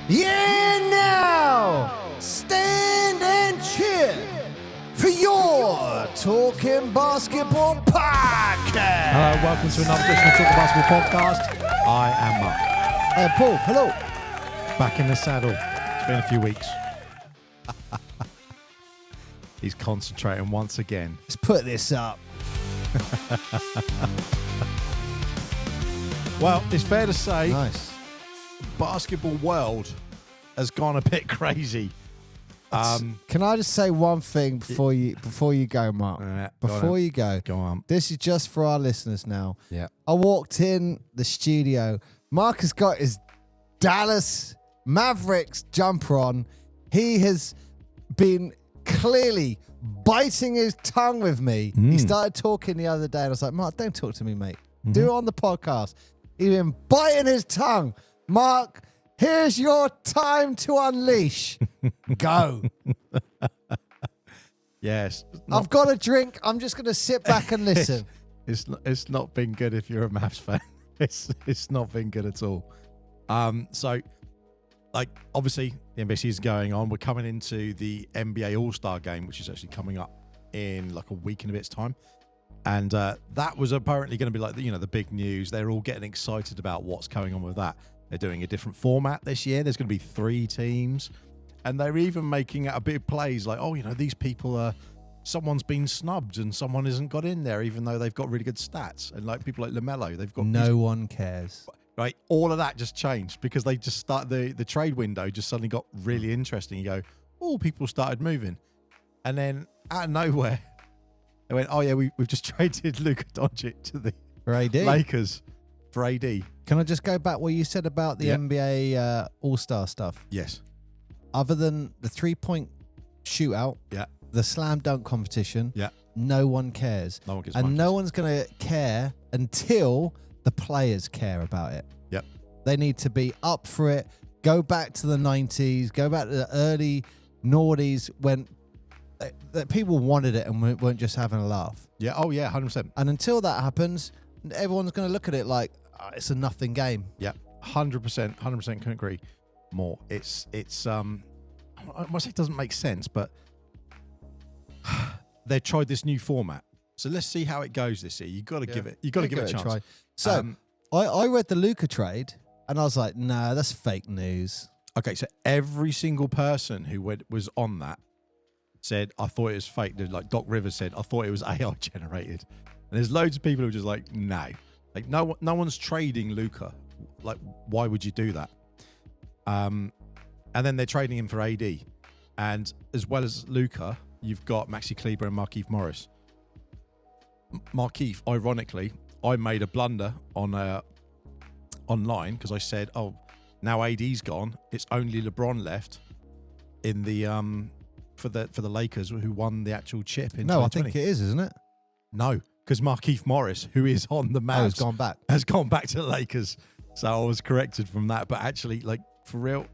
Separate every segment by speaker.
Speaker 1: Yeah, now stand and cheer for your Talking Basketball podcast.
Speaker 2: Hello, welcome to another edition of Talking Basketball podcast. I am Mark.
Speaker 1: Hey, Paul, hello.
Speaker 2: Back in the saddle. It's been a few weeks. He's concentrating once again.
Speaker 1: Let's put this up.
Speaker 2: Well, it's fair to say,
Speaker 1: Nice.
Speaker 2: basketball world has gone a bit crazy.
Speaker 1: Can I just say one thing before you go, Mark? Before you go,
Speaker 2: on.
Speaker 1: this is just for our listeners now.
Speaker 2: Yeah.
Speaker 1: I walked in the studio. Mark has got his Dallas Mavericks jumper on. He has been clearly biting his tongue with me. He started talking the other day, and I was like, Mark, don't talk to me, mate. Do it on the podcast. He's been biting his tongue. Mark, here's your time to unleash. Go.
Speaker 2: Yes.
Speaker 1: I've got a drink. I'm just going to sit back and listen.
Speaker 2: It's not been good if you're a Mavs fan. It's not been good at all. So, like, obviously the NBA is going on. We're coming into the NBA All-Star game, which is actually coming up in like a week and a bit's time. And that was apparently going to be like, the big news. They're all getting excited about what's going on with that. They're doing a different format this year. There's going to be 3 teams. And they're even making a bit of plays like, these people are, someone's been snubbed and someone hasn't got in there, even though they've got really good stats. And like people like LaMelo, they've got
Speaker 1: No one cares.
Speaker 2: Right, all of that just changed because they just started the trade window just suddenly got really interesting. You go, people started moving, and then out of nowhere, they went, we've just traded Luka Doncic to the
Speaker 1: For AD.
Speaker 2: Lakers for AD.
Speaker 1: Can I just go back what you said about the NBA All-Star stuff?
Speaker 2: Yes.
Speaker 1: Other than the 3-point shootout, the slam dunk competition, no one cares.
Speaker 2: No one gives
Speaker 1: and
Speaker 2: monkeys.
Speaker 1: no one's going to care until the players care about it.
Speaker 2: Yep.
Speaker 1: They need to be up for it. Go back to the 90s. Go back to the early noughties when people wanted it and weren't just having a laugh.
Speaker 2: Yeah. Oh, yeah, 100%.
Speaker 1: And until that happens, everyone's going to look at it like it's a nothing game.
Speaker 2: Yeah, 100%. 100% couldn't agree more. It's I want to say it doesn't make sense, but they tried this new format. So let's see how it goes this year. You've got to give it a chance.
Speaker 1: Try. So I read the Luka trade and I was like, nah, that's fake news.
Speaker 2: Okay, so every single person who was on that said, I thought it was fake. Like Doc Rivers said, I thought it was AI generated. And there's loads of people who are just like, no. Like no one's trading Luka. Like, why would you do that? And then they're trading him for AD. And as well as Luka, you've got Maxi Kleber and Markieff Morris. Markieff, ironically, I made a blunder on online because I said, now AD's gone. It's only LeBron left in the for the Lakers who won the actual chip in 2020.
Speaker 1: No, I think it is, isn't it?
Speaker 2: No, because Markieff Morris, who is on the Mavs, has gone back to the Lakers. So I was corrected from that. But actually, like, for real,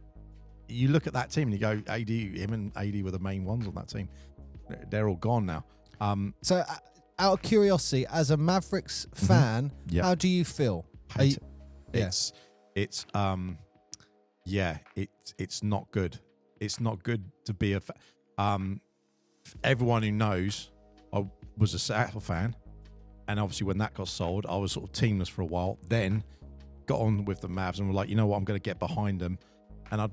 Speaker 2: you look at that team and you go, him and AD were the main ones on that team. They're all gone now.
Speaker 1: So out of curiosity, as a Mavericks fan, how do you feel?
Speaker 2: Hate it. It's not good. It's not good to be a everyone who knows I was a Seattle fan, and obviously when that got sold, I was sort of teamless for a while. Then got on with the Mavs and were like, you know what, I'm going to get behind them. And I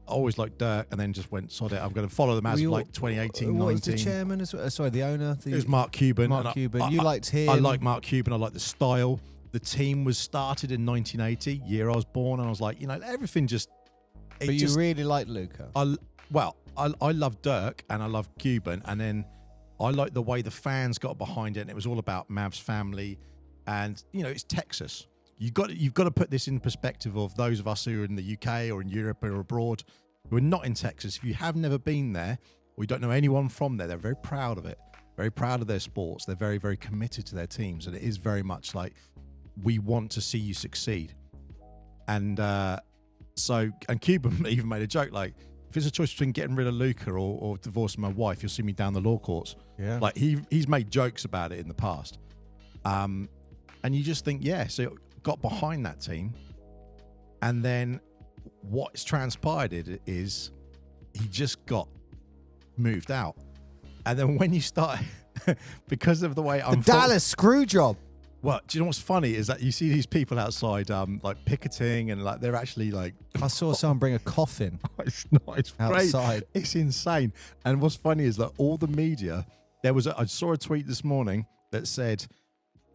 Speaker 2: always liked Dirk, and then just went, sod it, I'm going to follow the Mavs for like 2018, 19.
Speaker 1: What was the chairman as well? Sorry, the owner?
Speaker 2: It was Mark Cuban.
Speaker 1: You liked him.
Speaker 2: I like Mark Cuban. I like the style. The team was started in 1980, year I was born, and I was like, everything just...
Speaker 1: But you really like Luka.
Speaker 2: I love Dirk and I love Cuban, and then I like the way the fans got behind it, and it was all about Mavs family, and it's Texas. You've got to put this in perspective of those of us who are in the UK or in Europe or abroad who are not in Texas. If you have never been there or you don't know anyone from there, they're very proud of it, very proud of their sports. They're very, very committed to their teams, and it is very much like, we want to see you succeed. And and Cuban even made a joke like, if it's a choice between getting rid of Luka or divorcing my wife, you'll see me down the law courts. Yeah. Like he's made jokes about it in the past. And you just think, so got behind that team. And then what's transpired is he just got moved out. And then when you start, because of the way
Speaker 1: The Dallas screw job.
Speaker 2: Well, do you know what's funny is that you see these people outside, like picketing, and like they're actually like.
Speaker 1: I saw someone bring a coffin.
Speaker 2: It's not. It's
Speaker 1: outside.
Speaker 2: Great. It's insane. And what's funny is that all the media. I saw a tweet this morning that said,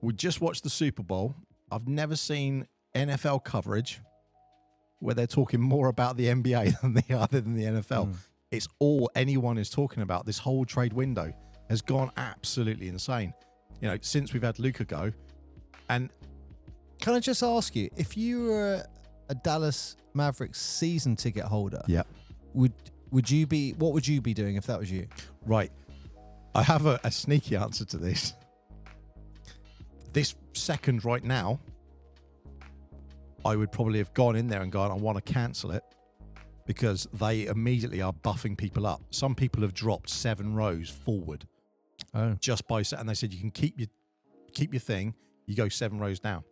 Speaker 2: "We just watched the Super Bowl. I've never seen NFL coverage where they're talking more about the NBA than they are than the NFL. It's all anyone is talking about. This whole trade window has gone absolutely insane. You know, since we've had Luka go." And
Speaker 1: can I just ask you, if you were a Dallas Mavericks season ticket holder,
Speaker 2: yeah,
Speaker 1: what would you be doing if that was you?
Speaker 2: Right. I have a sneaky answer to this. This second right now, I would probably have gone in there and gone, I want to cancel it, because they immediately are buffing people up. Some people have dropped 7 rows forward.
Speaker 1: Oh.
Speaker 2: Just by, and they said you can keep your thing. You go 7 rows down.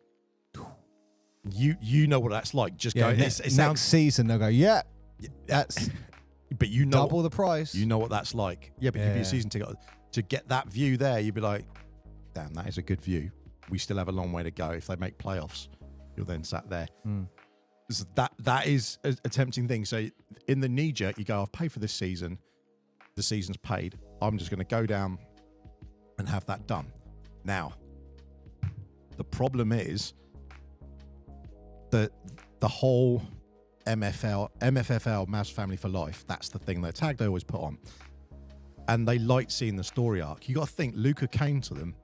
Speaker 2: You know what that's like. Just go.
Speaker 1: Next season they'll go. Yeah, that's.
Speaker 2: But you know
Speaker 1: double the price.
Speaker 2: You know what that's like. Yeah, but if you're a season ticket to get that view there, you'd be like, damn, that is a good view. We still have a long way to go. If they make playoffs, you're then sat there. So that is a tempting thing. So in the knee jerk, you go, I've paid for this season. The season's paid. I'm just going to go down and have that done. Now. The problem is that the whole MFFL, Mavs Family for Life, that's the thing, that tag they always put on. And they like seeing the story arc. You got to think, Luka came to them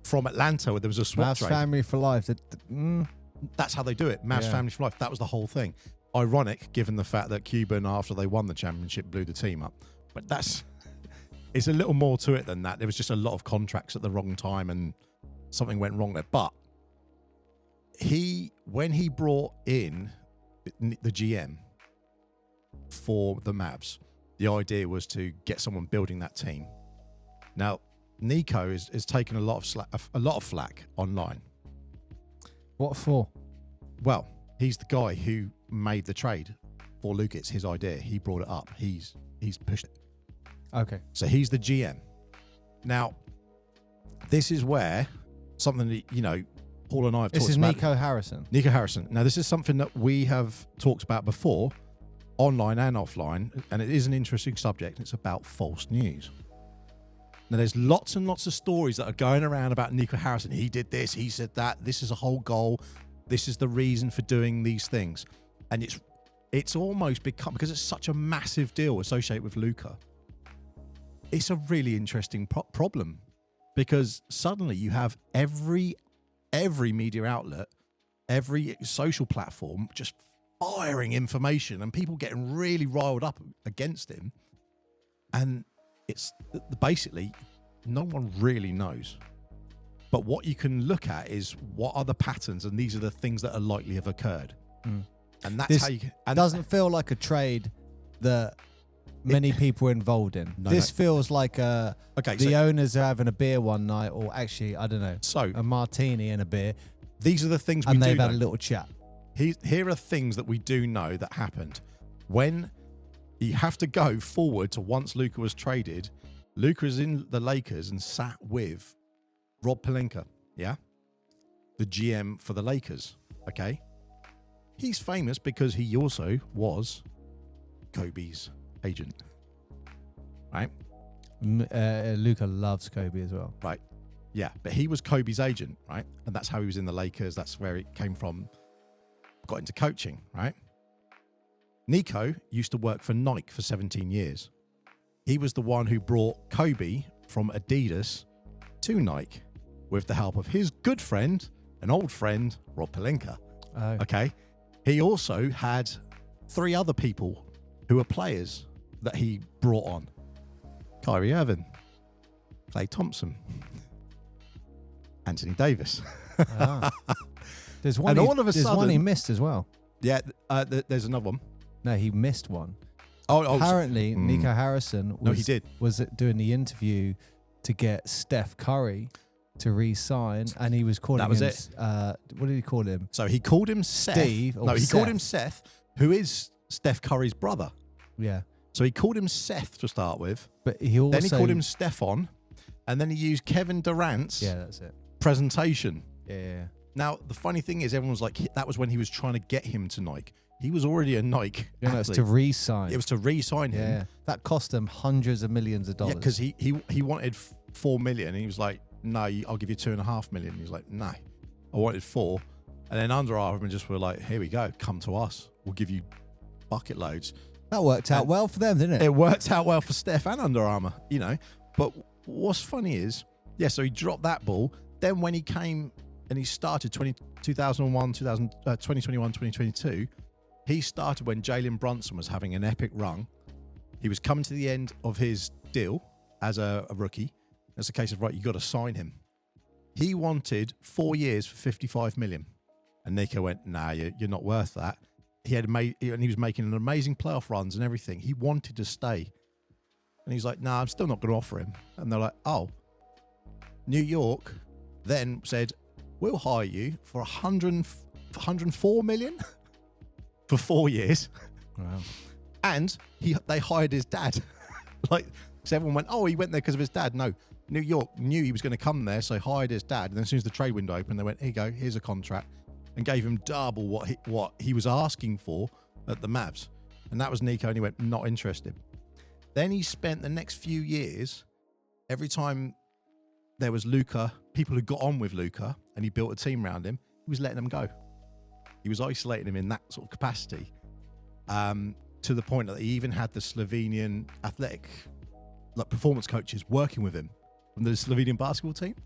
Speaker 2: from Atlanta where there was a swap trade.
Speaker 1: Mavs Family for Life.
Speaker 2: That's how they do it. Mavs Family for Life. That was the whole thing. Ironic, given the fact that Cuban, after they won the championship, blew the team up. But it's a little more to it than that. There was just a lot of contracts at the wrong time and something went wrong there. But when he brought in the GM for the Mavs, the idea was to get someone building that team. Now, Nico is taking a lot of flack online.
Speaker 1: What for?
Speaker 2: Well, he's the guy who made the trade for Luka. It's his idea. He brought it up. He's pushed it.
Speaker 1: Okay.
Speaker 2: So he's the GM. Now, this is where something that, Paul and I have talked about.
Speaker 1: This is Nico Harrison.
Speaker 2: Nico Harrison. Now, this is something that we have talked about before, online and offline, and it is an interesting subject. It's about false news. Now, there's lots and lots of stories that are going around about Nico Harrison. He did this, he said that, this is a whole goal, this is the reason for doing these things. And it's almost become, because it's such a massive deal associated with Luka, it's a really interesting problem, because suddenly you have every media outlet, every social platform just firing information and people getting really riled up against him. And it's basically no one really knows. But what you can look at is what are the patterns, and these are the things that are likely have occurred. And that's how you can. And
Speaker 1: doesn't feel like a trade that many people are involved in. This feels like the owners are having a beer one night, or actually, I don't know, a martini and a beer.
Speaker 2: These are the things
Speaker 1: and they've had a little chat.
Speaker 2: Here are things that we do know that happened. When you have to go forward to once Luka was traded, Luka is in the Lakers and sat with Rob Pelinka, the GM for the Lakers, okay? He's famous because he also was Kobe's agent, right?
Speaker 1: Luka loves Kobe as well.
Speaker 2: Right, yeah, but he was Kobe's agent, right? And that's how he was in the Lakers. That's where it came from. Got into coaching, right? Nico used to work for Nike for 17 years. He was the one who brought Kobe from Adidas to Nike with the help of his good friend, an old friend, Rob Pelinka.
Speaker 1: Oh.
Speaker 2: Okay. He also had 3 other people who were players that he brought on. Kyrie Irving, Klay Thompson, Anthony Davis.
Speaker 1: There's one.
Speaker 2: And all of a sudden,
Speaker 1: one he missed as well.
Speaker 2: Yeah, there's another one.
Speaker 1: No, he missed one.
Speaker 2: Apparently,
Speaker 1: Nico Harrison was
Speaker 2: doing
Speaker 1: the interview to get Steph Curry to re-sign, and he was calling him. That was it. What did he call him?
Speaker 2: So he called him Seth.
Speaker 1: Steve.
Speaker 2: No, he called him Seth, who is Steph Curry's brother.
Speaker 1: Yeah.
Speaker 2: So he called him Seth to start with.
Speaker 1: But he also...
Speaker 2: Then he called him Stefan. And then he used Kevin Durant's
Speaker 1: that's it.
Speaker 2: presentation.
Speaker 1: Yeah.
Speaker 2: Now, the funny thing is, everyone was like, that was when he was trying to get him to Nike. He was already a Nike athlete.
Speaker 1: It's to re-sign.
Speaker 2: It was to re-sign him.
Speaker 1: Yeah. That cost him hundreds of millions of dollars.
Speaker 2: Yeah, because he wanted 4 million. And he was like, no, I'll give you 2.5 million. He was like, no, I wanted 4. And then Under Armour just were like, here we go, come to us. We'll give you bucket loads.
Speaker 1: That worked out well for them, didn't it?
Speaker 2: It worked out well for Steph and Under Armour, you know. But what's funny is, so he dropped that ball. Then when he came and he started 2021, 2022, he started when Jalen Brunson was having an epic run. He was coming to the end of his deal as a rookie. It's a case of, right, you got to sign him. He wanted 4 years for 55 million. And Nico went, nah, you're not worth that. He was making an amazing playoff runs and everything. He wanted to stay. And he's like, nah, I'm still not going to offer him. And they're like, oh. New York then said, we'll hire you for 104 million for 4 years.
Speaker 1: Wow.
Speaker 2: And they hired his dad. Like, so everyone went, oh, he went there because of his dad. No, New York knew he was going to come there, so hired his dad. And then as soon as the trade window opened, they went, here you go, here's a contract. And gave him double what he was asking for at the Mavs. And that was Nico, and he went, not interested. Then he spent the next few years, every time there was Luka, people who got on with Luka, and he built a team around him, he was letting them go. He was isolating him in that sort of capacity, to the point that he even had the Slovenian athletic performance coaches working with him from the Slovenian basketball team.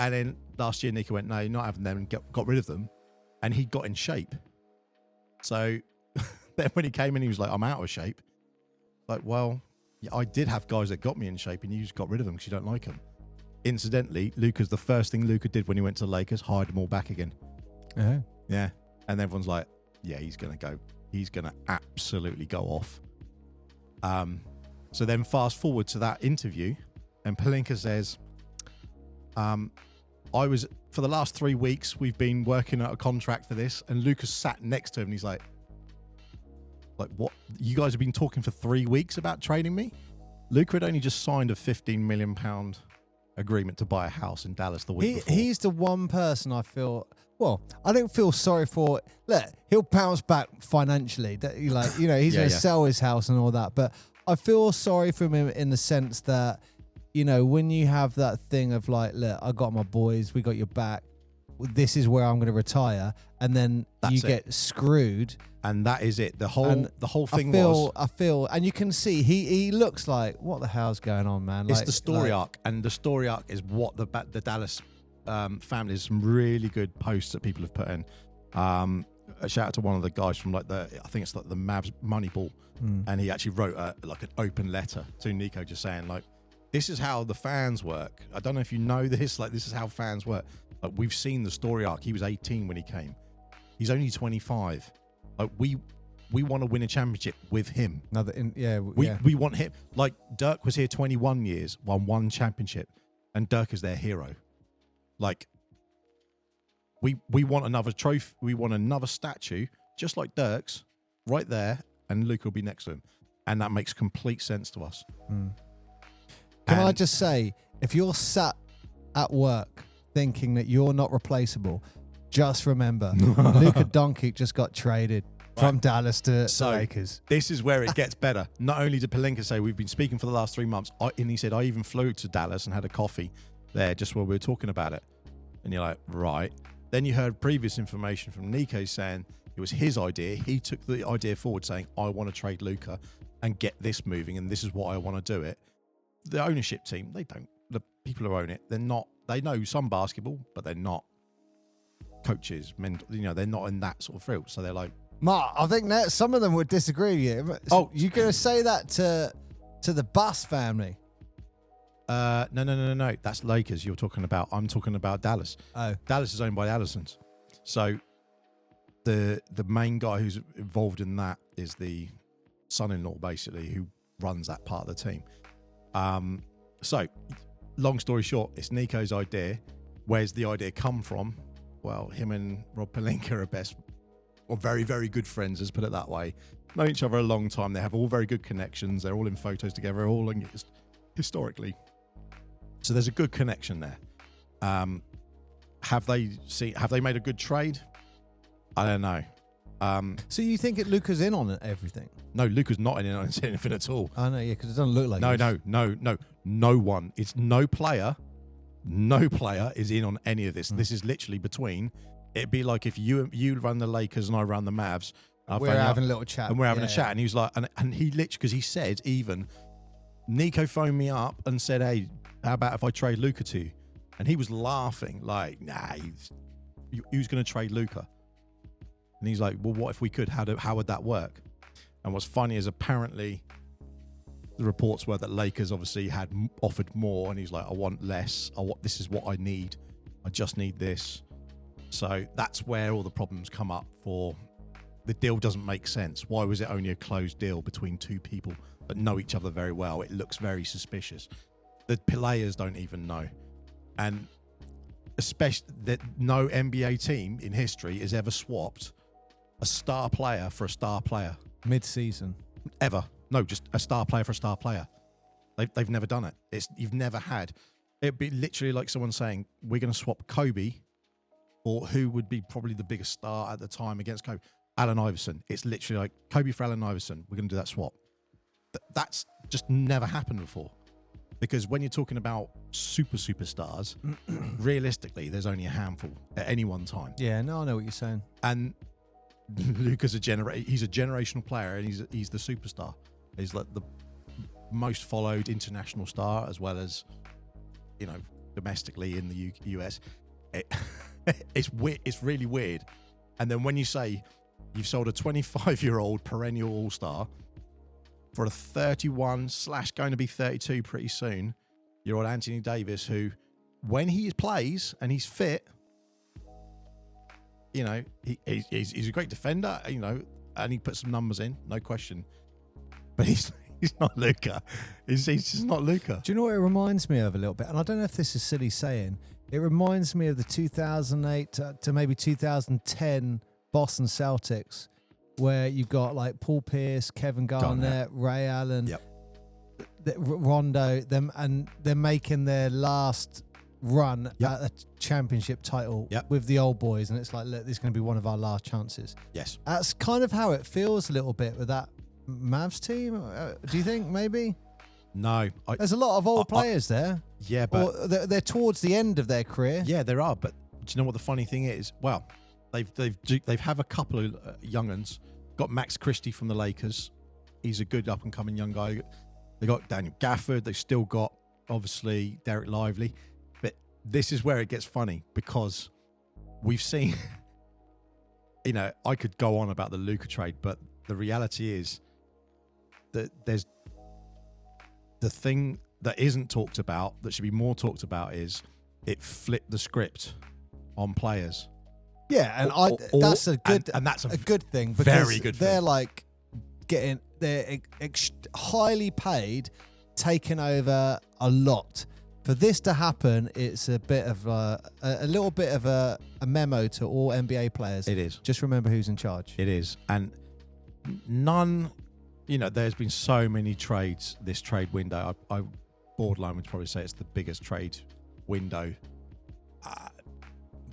Speaker 2: And then last year, Nico went, no, you're not having them, and got rid of them. And he got in shape. So then when he came in, he was like, I'm out of shape. Like, well, yeah, I did have guys that got me in shape, and you just got rid of them because you don't like them. Incidentally, the first thing Luka did when he went to the Lakers, hired them all back again.
Speaker 1: Oh.
Speaker 2: Yeah. And everyone's like, yeah, he's going to go. He's going to absolutely go off. So then fast forward to that interview, and Pelinka says, for the last 3 weeks, we've been working out a contract for this, and Lucas sat next to him, and he's like, what? You guys have been talking for 3 weeks about trading me? Luka had only just signed a £15 million agreement to buy a house in Dallas the week before.
Speaker 1: He's the one person I feel... Well, I don't feel sorry for... Look, he'll bounce back financially. He's going to sell his house and all that, but I feel sorry for him in the sense that, when you have that thing of like, look, I got my boys, we got your back, this is where I'm going to retire, and then you get screwed.
Speaker 2: And that is it. The whole thing
Speaker 1: I feel, and you can see he looks like, what the hell's going on, man?
Speaker 2: It's the story arc, and the story arc is what the Dallas family. There's some really good posts that people have put in. A shout out to one of the guys from I think it's like the Mavs Moneyball, and he actually wrote an open letter to Nico, just saying like, this is how the fans work. I don't know if you know this. Like, this is how fans work. Like, we've seen the story arc. He was 18 when he came. He's only 25. Like, we want to win a championship with him. We want him. Like, Dirk was here 21 years, won 1 championship, and Dirk is their hero. Like, we want another trophy. We want another statue, just like Dirk's, right there, and Luka will be next to him. And that makes complete sense to us.
Speaker 1: Can I just say, if you're sat at work thinking that you're not replaceable, just remember, Luka Doncic just got traded from Dallas to the Lakers.
Speaker 2: This is where it gets better. Not only did Pelinka say, we've been speaking for the last 3 months, and he said, I even flew to Dallas and had a coffee there just while we were talking about it. And you're like, right. Then you heard previous information from Nico saying it was his idea. He took the idea forward saying, I want to trade Luka and get this moving, and this is why I want to do it. The ownership team, the people who own it, they're not, they know some basketball, but they're not coaches, they're not in that sort of field. So they're like,
Speaker 1: Mark, I think that some of them would disagree with you. Oh, you're going to say that to the Bus family?
Speaker 2: No. That's Lakers you're talking about. I'm talking about Dallas.
Speaker 1: Oh.
Speaker 2: Dallas is owned by Allisons. So the main guy who's involved in that is the son-in-law, basically, who runs that part of the team. So long story short, it's Nico's idea. Where's the idea come from? Well, him and Rob Pelinka are best or very, very good friends, let's put it that way. Know each other a long time. They have all very good connections. They're all in photos together, all in, historically. So there's a good connection there. Have they made a good trade? I don't know.
Speaker 1: So you think Luka's in on everything?
Speaker 2: No, Luka's not in on anything at all.
Speaker 1: I know, yeah, because it doesn't look like
Speaker 2: No one. It's no player is in on any of this. This is literally between. It'd be like if you run the Lakers and I run the Mavs.
Speaker 1: We're having a little chat.
Speaker 2: And we're having a chat. And he was like, and he literally, because he said even, Nico phoned me up and said, hey, how about if I trade Luka to you? And he was laughing like, nah, who's going to trade Luka? And he's like, well, what if we could? How would that work? And what's funny is apparently the reports were that Lakers obviously had offered more, and he's like, I want less. This is what I need. I just need this. So that's where all the problems come up for the deal doesn't make sense. Why was it only a closed deal between two people that know each other very well? It looks very suspicious. The players don't even know. And especially that no NBA team in history has ever swapped a star player for a star player.
Speaker 1: Mid-season.
Speaker 2: Ever. No, just a star player for a star player. They've never done it. You've never had. It'd be literally like someone saying, we're going to swap Kobe for who would be probably the biggest star at the time against Kobe. Allen Iverson. It's literally like Kobe for Allen Iverson. We're going to do that swap. That's just never happened before. Because when you're talking about superstars, realistically, there's only a handful at any one time.
Speaker 1: Yeah, no, I know what you're saying.
Speaker 2: And Luka's he's a generational player, and he's the superstar. He's like the most followed international star, as well as, domestically in the US. It's weird. It's really weird. And then when you say you've sold a 25-year-old perennial all-star for a 31 / going to be 32 pretty soon, year old Anthony Davis, who, when he plays and he's fit, he's a great defender, and he puts some numbers in, no question. But he's not Luka. He's just not Luka.
Speaker 1: Do you know what it reminds me of a little bit? And I don't know if this is silly saying. It reminds me of the 2008 to maybe 2010 Boston Celtics, where you've got like Paul Pierce, Kevin Garnett, Ray Allen, Rondo, and they're making their last run at a championship title with the old boys, and it's like, look, this is going to be one of our last chances.
Speaker 2: Yes.
Speaker 1: That's kind of how it feels a little bit with that Mavs team. Do you think maybe?
Speaker 2: No.
Speaker 1: There's a lot of old players there.
Speaker 2: Yeah, but...
Speaker 1: Or they're towards the end of their career.
Speaker 2: Yeah, there are, but do you know what the funny thing is? Well, they've have a couple of young'uns. Got Max Christie from the Lakers. He's a good up-and-coming young guy. They got Daniel Gafford. They've still got, obviously, Derek Lively. But this is where it gets funny, because we've seen... I could go on about the Luka trade, but the reality is that there's... The thing that isn't talked about, that should be more talked about, is it flipped the script on players.
Speaker 1: Yeah, and that's a good
Speaker 2: and that's a
Speaker 1: good thing, because
Speaker 2: very good
Speaker 1: they're
Speaker 2: thing.
Speaker 1: like they're highly paid, taking over a lot. For this to happen, it's a bit of a little bit of a memo to all NBA players.
Speaker 2: It is.
Speaker 1: Just remember who's in charge.
Speaker 2: It is, and none. There's been so many trades this trade window. I borderline would probably say it's the biggest trade window,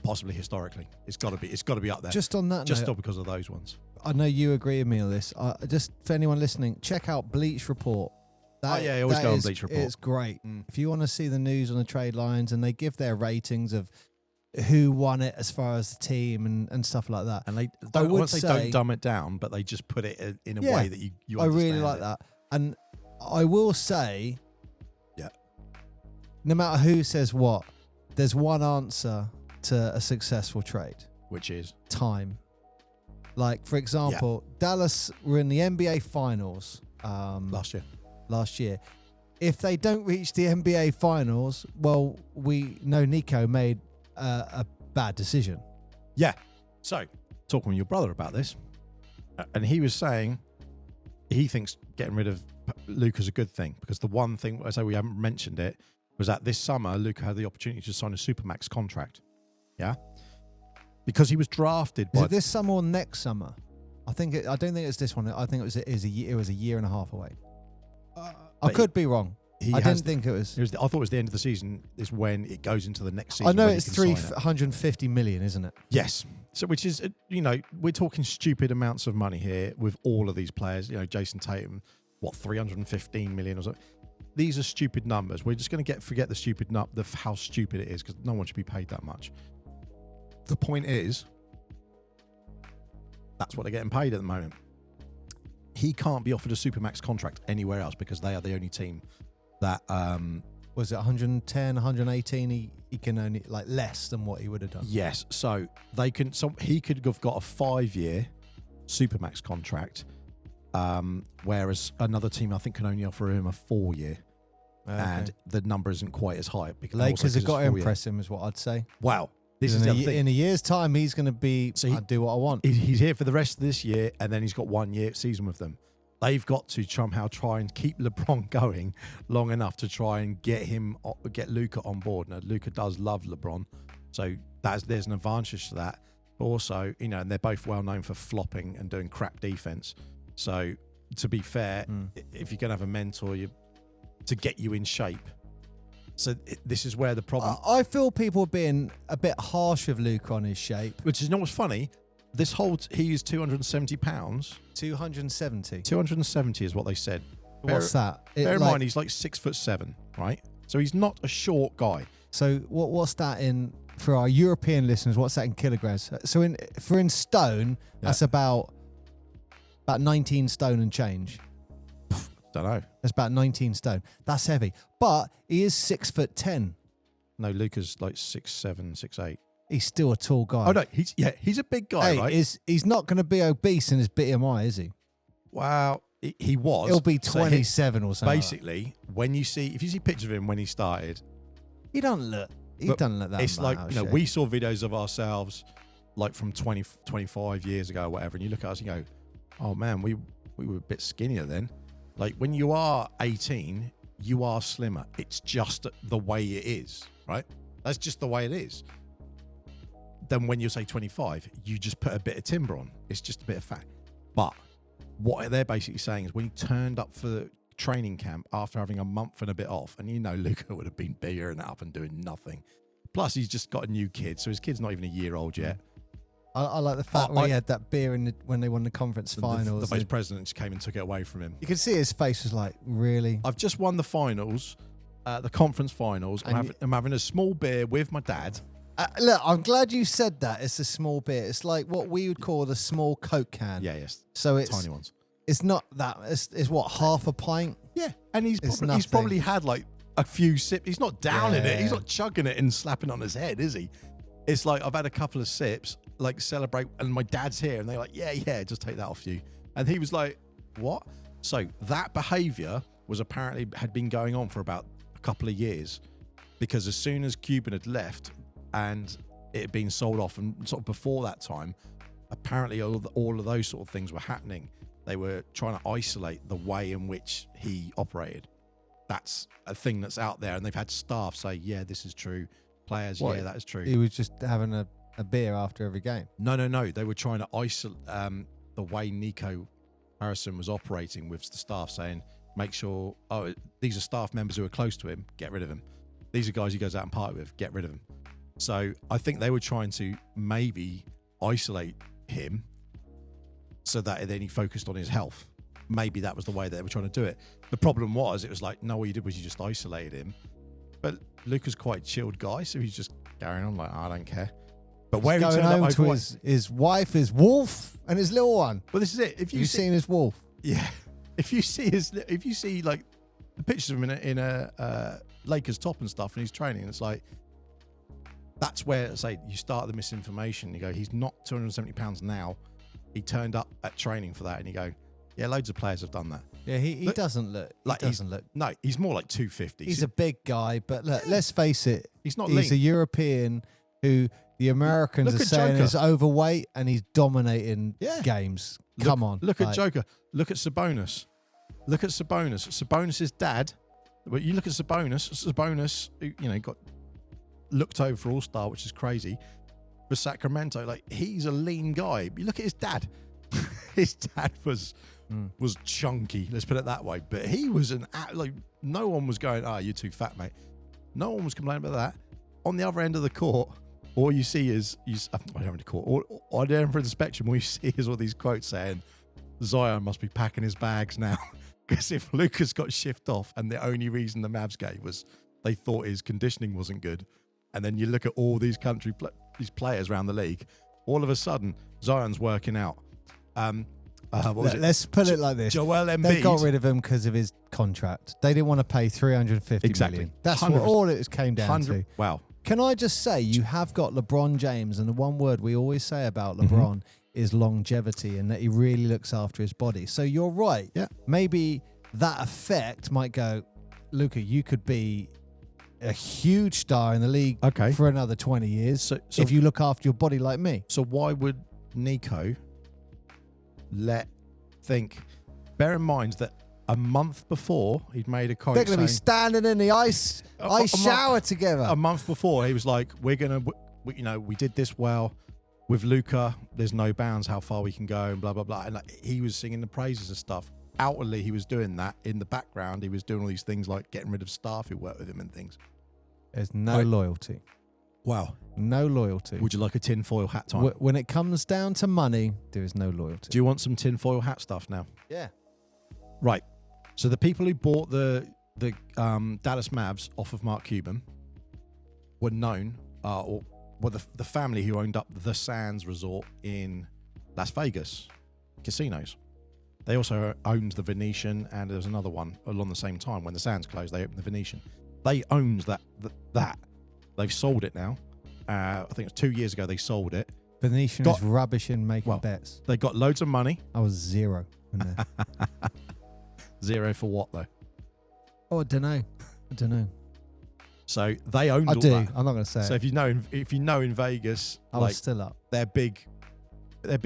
Speaker 2: possibly historically. It's got to be up there.
Speaker 1: Just on that
Speaker 2: just
Speaker 1: note,
Speaker 2: because of those ones.
Speaker 1: I know you agree with me on this. Just for anyone listening, check out Bleach Report.
Speaker 2: I always go on Bleach Report.
Speaker 1: It's great. If you want to see the news on the trade lines, and they give their ratings of who won it as far as the team and stuff like that.
Speaker 2: And they don't dumb it down, but they just put it in a way that you understand.
Speaker 1: I really like that. And I will say, no matter who says what, there's one answer to a successful trade.
Speaker 2: Which is?
Speaker 1: Time. Like, for example, Dallas were in the NBA Finals last year. If they don't reach the NBA Finals, well, we know Nico made a bad decision.
Speaker 2: Yeah. So, talking with your brother about this, and he was saying he thinks getting rid of Luka's a good thing, because the one thing, I say we haven't mentioned it, was that this summer Luka had the opportunity to sign a Supermax contract. Yeah. because he was drafted
Speaker 1: Is
Speaker 2: by.
Speaker 1: it this summer or next summer? I don't think it's this one. I think it was a year and a half away. I could be wrong. I didn't think it was.
Speaker 2: I thought it was the end of the season. Is when it goes into the next season.
Speaker 1: I know
Speaker 2: when
Speaker 1: it's
Speaker 2: you can sign it.
Speaker 1: 350 million, isn't it?
Speaker 2: Yes. So, which is, we're talking stupid amounts of money here with all of these players. Jason Tatum, 315 million or something. These are stupid numbers. We're just going to forget the stupid how stupid it is, because no one should be paid that much. The point is, that's what they're getting paid at the moment. He can't be offered a Supermax contract anywhere else because they are the only team that
Speaker 1: was it 110, 118? He can only less than what he would have done.
Speaker 2: Yes, so they can. So he could have got a 5-year Supermax contract, whereas another team I think can only offer him a 4-year, and the number isn't quite as high. Because
Speaker 1: Lakers have got to impress him, is what I'd say.
Speaker 2: Wow, this is the other thing.
Speaker 1: In a year's time, he's going to be. So I do what I want.
Speaker 2: He's here for the rest of this year, and then he's got 1 year season with them. They've got to somehow try and keep LeBron going long enough to try and get Luka on board. Now, Luka does love LeBron, so there's an advantage to that. But also, and they're both well known for flopping and doing crap defense. So, to be fair, if you're going to have a mentor, to get you in shape. So this is where the problem.
Speaker 1: I feel people are being a bit harsh with Luka on his shape.
Speaker 2: Which is what's funny. This he is 270 pounds.
Speaker 1: 270.
Speaker 2: 270 is what they said.
Speaker 1: What's that?
Speaker 2: Bear in mind, he's 6'7", right? So he's not a short guy.
Speaker 1: So what's that for our European listeners? What's that in kilograms? So in stone, that's about 19 stone and change.
Speaker 2: Don't know.
Speaker 1: That's about 19 stone. That's heavy. But he is 6'10".
Speaker 2: No, Luka's 6'7", 6'8".
Speaker 1: He's still a tall guy.
Speaker 2: Oh no, he's a big guy, right?
Speaker 1: He's not going to be obese in his BMI, is he?
Speaker 2: Wow, he was.
Speaker 1: He'll be 27 or something.
Speaker 2: Basically, if you see pictures of him when he started,
Speaker 1: he doesn't look that.
Speaker 2: It's we saw videos of ourselves from 20, 25 years ago or whatever, and you look at us and you go, oh man, we were a bit skinnier then. When you are 18, you are slimmer. It's just the way it is, right? That's just the way it is. Then when you say 25, you just put a bit of timber on. It's just a bit of fat. But what they're basically saying is when he turned up for the training camp after having a month and a bit off, and Luka would have been bigger and up and doing nothing. Plus, he's just got a new kid, so his kid's not even a year old yet.
Speaker 1: I like the fact when he had that beer when they won the conference finals.
Speaker 2: The vice president just came and took it away from him.
Speaker 1: You could see his face was like, really?
Speaker 2: I've just won the finals, the conference finals. I'm having a small beer with my dad.
Speaker 1: Look, I'm glad you said that. It's a small beer. It's like what we would call the small Coke can.
Speaker 2: Yeah, yes.
Speaker 1: So it's
Speaker 2: tiny ones.
Speaker 1: It's not that. It's what, half a pint?
Speaker 2: Yeah, and he's probably had a few sips. He's not downing it. He's not chugging it and slapping it on his head, is he? It's I've had a couple of sips, celebrate, and my dad's here, and they're like, yeah, just take that off you. And he was like, what? So that behaviour had been going on for about a couple of years, because as soon as Cuban had left and it had been sold off, and sort of before that time, apparently all of those sort of things were happening. They were trying to isolate the way in which he operated. That's a thing that's out there, and they've had staff say, yeah, this is true. Players, yeah, that is true.
Speaker 1: He was just having a beer after every game.
Speaker 2: No. They were trying to isolate the way Nico Harrison was operating with the staff, saying, make sure, these are staff members who are close to him, get rid of him. These are guys he goes out and party with, get rid of him. So I think they were trying to maybe isolate him so that then he focused on his health. Maybe that was the way they were trying to do it. The problem was, it was no, what you did was you just isolated him. But Luka's quite a chilled guy, so he's just carrying on I don't care. But where
Speaker 1: he's going home to his wife, his wolf, and his little one.
Speaker 2: Well, this is it. If
Speaker 1: you've seen his wolf,
Speaker 2: yeah. If you see the pictures of him in a Lakers top and stuff, and he's training, it's that's where you start the misinformation. You go, he's not 270 pounds now. He turned up at training for that, and you go, yeah, loads of players have done that.
Speaker 1: Yeah, he doesn't look.
Speaker 2: No, he's more like 250.
Speaker 1: He's a big guy, but look, let's face it.
Speaker 2: He's not.
Speaker 1: He's
Speaker 2: lean.
Speaker 1: a European who the Americans are saying is overweight, and he's dominating games. Come on.
Speaker 2: Look at Joker. Look at Sabonis. Sabonis' dad. But you look at Sabonis, got looked over for All-Star, which is crazy. for Sacramento. Like, he's a lean guy. You look at his dad. His dad was chunky, let's put it that way. But he was like, no one was going, you're too fat, mate. No one was complaining about that. On the other end of the court, all you see is, on the other end of the spectrum, all you see is all these quotes saying, Zion must be packing his bags now. Because if Luka's got shift off, and the only reason the Mavs gave was they thought his conditioning wasn't good, and then you look at all these these players around the league, all of a sudden Zion's working out.
Speaker 1: Let's put it like this:
Speaker 2: Joel Embiid.
Speaker 1: They got rid of him because of his contract. They didn't want to pay $350 million. That's what all it came down to.
Speaker 2: Wow.
Speaker 1: Can I just say, you have got LeBron James, and the one word we always say about LeBron is longevity, and that he really looks after his body. So you're right.
Speaker 2: Yeah.
Speaker 1: Maybe that effect might go, Luka, you could be a huge star in the league for another 20 years so if you look after your body like me.
Speaker 2: So why would Nico bear in mind that a month before he'd made a quote,
Speaker 1: they're going to be standing in the ice shower together.
Speaker 2: A month before, he was like, we did this well with Luka. There's no bounds how far we can go, and blah blah blah. And like, he was singing the praises of stuff. Outwardly, he was doing that. In the background, he was doing all these things like getting rid of staff who worked with him and things.
Speaker 1: There's no loyalty.
Speaker 2: Wow.
Speaker 1: No loyalty.
Speaker 2: Would you like a tinfoil hat time?
Speaker 1: When it comes down to money, there is no loyalty.
Speaker 2: Do you want some tinfoil hat stuff now?
Speaker 1: Yeah.
Speaker 2: Right. So the people who bought the Dallas Mavs off of Mark Cuban were known, the family who owned up the Sands Resort in Las Vegas casinos. They also owned the Venetian, and there was another one along the same time. When the Sands closed, they opened the Venetian. They owned that. They've sold it now. I think it was 2 years ago they sold it.
Speaker 1: Venetian is rubbish in making bets.
Speaker 2: They got loads of money.
Speaker 1: I was zero in there.
Speaker 2: Zero for what, though?
Speaker 1: Oh, I don't know.
Speaker 2: So they owned all
Speaker 1: that.
Speaker 2: I'm
Speaker 1: not going to say
Speaker 2: So
Speaker 1: it.
Speaker 2: if you know in Vegas,
Speaker 1: I was still up.
Speaker 2: They're big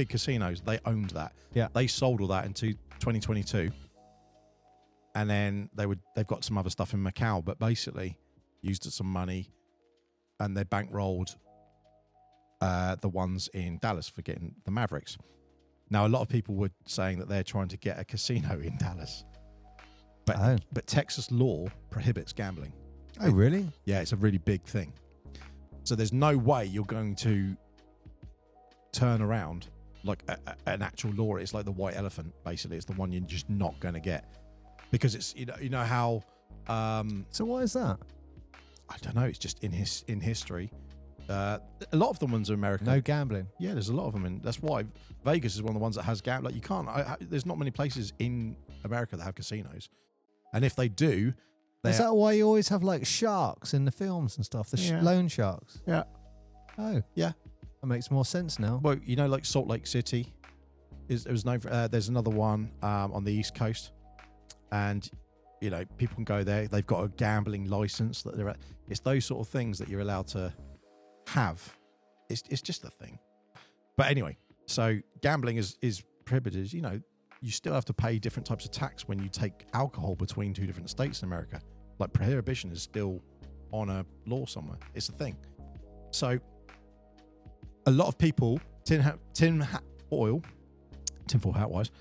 Speaker 2: casinos. They owned that.
Speaker 1: Yeah.
Speaker 2: They sold all that into 2022. And then they've got some other stuff in Macau, but basically used some money, and they bankrolled the ones in Dallas for getting the Mavericks. Now, a lot of people were saying that they're trying to get a casino in Dallas. But Texas law prohibits gambling.
Speaker 1: Oh, really?
Speaker 2: Yeah, it's a really big thing. So there's no way you're going to turn around like an actual law. It's like the white elephant, basically. It's the one you're just not going to get. Because it's, you know how...
Speaker 1: so why is that?
Speaker 2: I don't know. It's just in history. A lot of the ones in America.
Speaker 1: No gambling.
Speaker 2: Yeah, there's a lot of them. And that's why Vegas is one of the ones that has gambling. Like, you can't... there's not many places in America that have casinos. And if they do...
Speaker 1: Is that why you always have like sharks in the films and stuff? The loan sharks?
Speaker 2: Yeah.
Speaker 1: Oh.
Speaker 2: Yeah.
Speaker 1: That makes more sense now.
Speaker 2: Well, like Salt Lake City. There's another one on the East Coast. And, people can go there. They've got a gambling license that they're at. It's those sort of things that you're allowed to have. It's just a thing. But anyway, so gambling is prohibited. You still have to pay different types of tax when you take alcohol between two different states in America. Like, prohibition is still on a law somewhere. It's a thing. So a lot of people, tinfoil hat wise,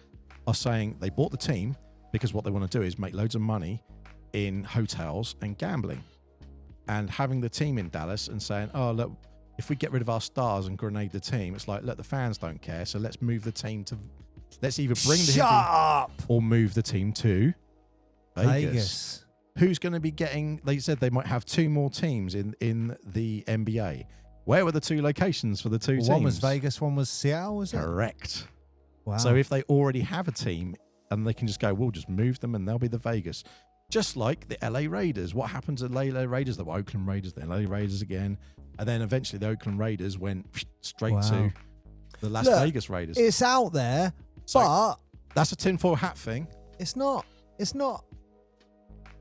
Speaker 2: are saying they bought the team because what they want to do is make loads of money in hotels and gambling. And having the team in Dallas and saying, oh, look, if we get rid of our stars and grenade the team, it's like, look, the fans don't care, so let's move the team to... Let's either bring the
Speaker 1: up
Speaker 2: or move the team to Vegas. Who's going to be getting... They said they might have two more teams in the NBA. Where were the two locations for the two teams?
Speaker 1: One was Vegas, one was Seattle, was it?
Speaker 2: Correct.
Speaker 1: Wow.
Speaker 2: So if they already have a team and they can just go, we'll just move them and they'll be the Vegas. Just like the LA Raiders. What happened to the LA Raiders? The Oakland Raiders, the LA Raiders again. And then eventually the Oakland Raiders went straight to the Las Vegas Raiders.
Speaker 1: It's out there.
Speaker 2: So
Speaker 1: but
Speaker 2: that's a tinfoil hat thing.
Speaker 1: It's not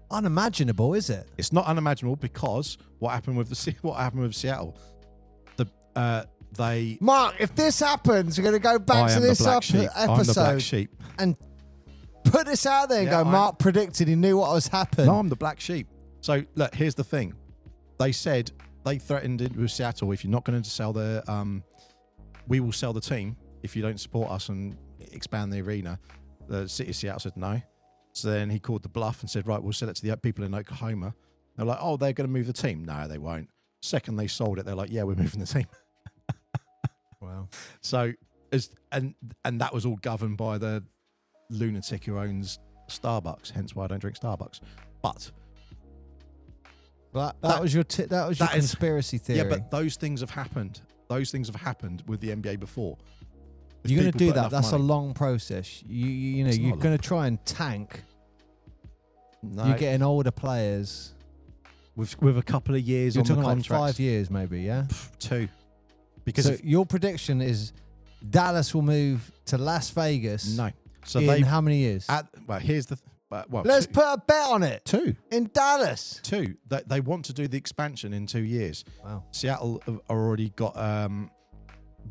Speaker 1: unimaginable, is it?
Speaker 2: It's not unimaginable because what happened with Seattle?
Speaker 1: Mark, if this happens, we're going to go back to this episode
Speaker 2: I'm the black sheep.
Speaker 1: and put this out there and go, Mark predicted he knew what was happening.
Speaker 2: No, I'm the black sheep. So look, here's the thing. They said they threatened it with Seattle, if you're not going to sell we will sell the team if you don't support us and expand the arena. The city of Seattle said no. So then he called the bluff and said, right, we'll sell it to the people in Oklahoma. They're like, oh, they're going to move the team. No, they won't. Second they sold it, they're like, yeah, we're moving the team.
Speaker 1: Wow.
Speaker 2: So, and that was all governed by the lunatic who owns Starbucks, hence why I don't drink Starbucks. But
Speaker 1: that was your conspiracy theory.
Speaker 2: Yeah, but those things have happened. Those things have happened with the NBA before.
Speaker 1: You're going to do that. That's a long process. You know, you're going to try and tank.
Speaker 2: No.
Speaker 1: You're getting older players.
Speaker 2: With a couple of years on the contract.
Speaker 1: Like 5 years maybe, yeah?
Speaker 2: 2. Because
Speaker 1: so your prediction is Dallas will move to Las Vegas.
Speaker 2: No. So
Speaker 1: in how many years?
Speaker 2: Here's the...
Speaker 1: Let's put a bet on it.
Speaker 2: 2.
Speaker 1: In Dallas.
Speaker 2: 2. They want to do the expansion in 2 years.
Speaker 1: Wow.
Speaker 2: Seattle have already got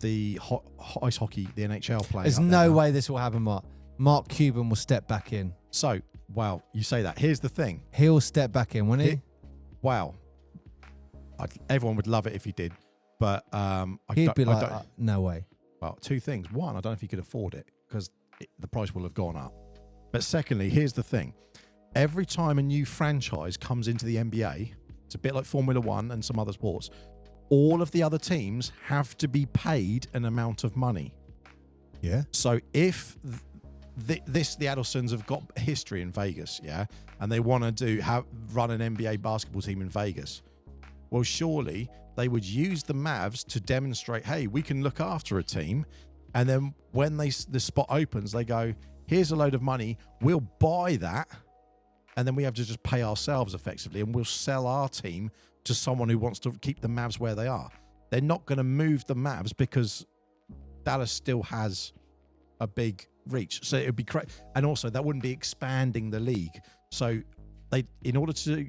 Speaker 2: the ice hockey, the NHL playing.
Speaker 1: There's no way this will happen, Mark. Mark Cuban will step back in.
Speaker 2: So, wow, you say that. Here's the thing.
Speaker 1: He'll step back in, won't he?
Speaker 2: Wow. Everyone would love it if he did. But
Speaker 1: he'd be like, no way.
Speaker 2: Well, 2 things. One, I don't know if he could afford it because the price will have gone up. But secondly, here's the thing. Every time a new franchise comes into the NBA, it's a bit like Formula One and some other sports, all of the other teams have to be paid an amount of money.
Speaker 1: Yeah.
Speaker 2: So if the Adelsons have got history in Vegas, yeah, and they want to run an NBA basketball team in Vegas, well, surely they would use the Mavs to demonstrate, hey, we can look after a team. And then when the spot opens, they go, here's a load of money, we'll buy that, and then we have to just pay ourselves effectively, and we'll sell our team to someone who wants to keep the Mavs where they are. They're not going to move the Mavs because Dallas still has a big reach. So it would be crazy. And also, that wouldn't be expanding the league. So in order to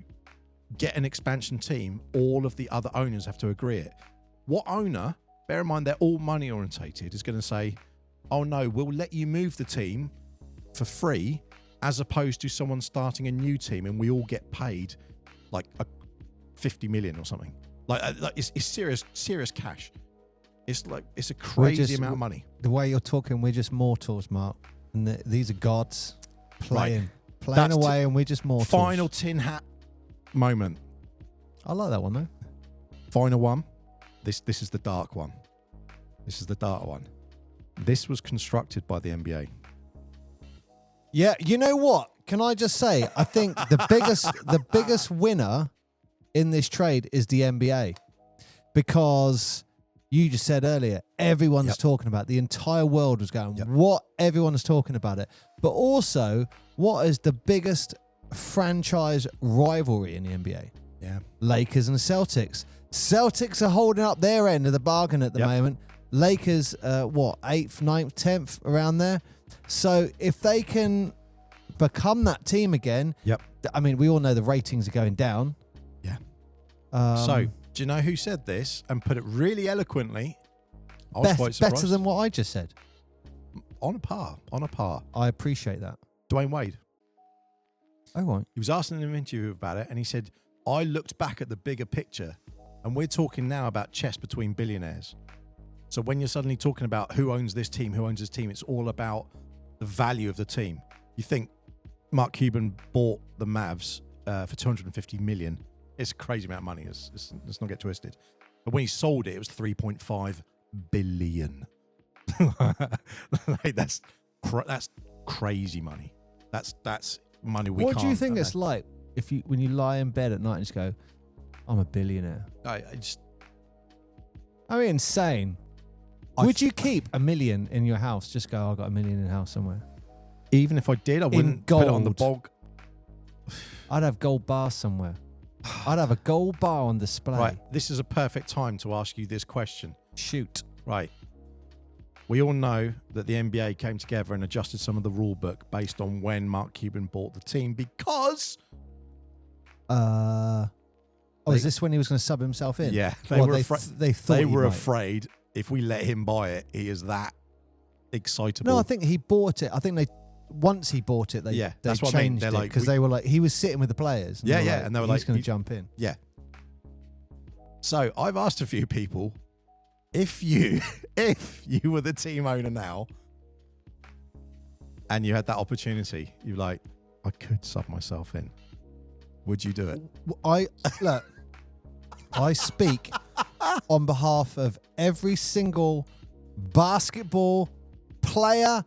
Speaker 2: get an expansion team, all of the other owners have to agree it. What owner, bear in mind they're all money orientated, is going to say, oh no, we'll let you move the team for free, as opposed to someone starting a new team and we all get paid like 50 million or something. Like it's serious cash. It's a crazy amount of money.
Speaker 1: The way you're talking, we're just mortals, Mark, and these are gods playing
Speaker 2: That's
Speaker 1: away, and we're just mortals.
Speaker 2: Final tin hat moment.
Speaker 1: I like that one though.
Speaker 2: Final one. This is the dark one. This is the dark one. This was constructed by the NBA.
Speaker 1: Yeah, you know what? Can I just say, I think the biggest winner in this trade is the NBA, because you just said earlier, everyone's talking about it. The entire world was going, what? Everyone is talking about it. But also, what is the biggest franchise rivalry in the NBA?
Speaker 2: Yeah.
Speaker 1: Lakers and Celtics. Celtics are holding up their end of the bargain at the moment. Lakers, 8th, 9th, 10th, around there. So if they can become that team again, I mean, we all know the ratings are going down.
Speaker 2: Yeah. So, do you know who said this and put it really eloquently? I was quite surprised.
Speaker 1: Better than what I just said.
Speaker 2: On a par.
Speaker 1: I appreciate that.
Speaker 2: Dwayne Wade.
Speaker 1: Oh, right.
Speaker 2: He was asked in an interview about it, and he said, I looked back at the bigger picture, and we're talking now about chess between billionaires. So when you're suddenly talking about who owns this team, it's all about the value of the team. You think Mark Cuban bought the Mavs for $250 million. It's a crazy amount of money. Let's not get twisted. But when he sold it, it was $3.5 billion. Like, that's crazy money. That's money we can't.
Speaker 1: What do you think it's like when you lie in bed at night and just go, I'm a billionaire?
Speaker 2: I
Speaker 1: mean, insane. Would you keep $1 million in your house? Just go, I've got $1 million in the house somewhere.
Speaker 2: Even if I did, I wouldn't put it on the bog.
Speaker 1: I'd have gold bars somewhere. I'd have a gold bar on display.
Speaker 2: Right. This is a perfect time to ask you this question.
Speaker 1: Shoot.
Speaker 2: Right. We all know that the NBA came together and adjusted some of the rule book based on when Mark Cuban bought the team because...
Speaker 1: is this when he was going to sub himself in?
Speaker 2: Yeah.
Speaker 1: They were
Speaker 2: afraid if we let him buy it, he is that excitable.
Speaker 1: No, I think he bought it. I think once he bought it, they
Speaker 2: that's what
Speaker 1: changed it because they were like, he was sitting with the players. And
Speaker 2: and they were like,
Speaker 1: he's going to jump in.
Speaker 2: Yeah. So I've asked a few people, if you were the team owner now and you had that opportunity, you're like, I could sub myself in. Would you do it?
Speaker 1: I speak on behalf of every single basketball player,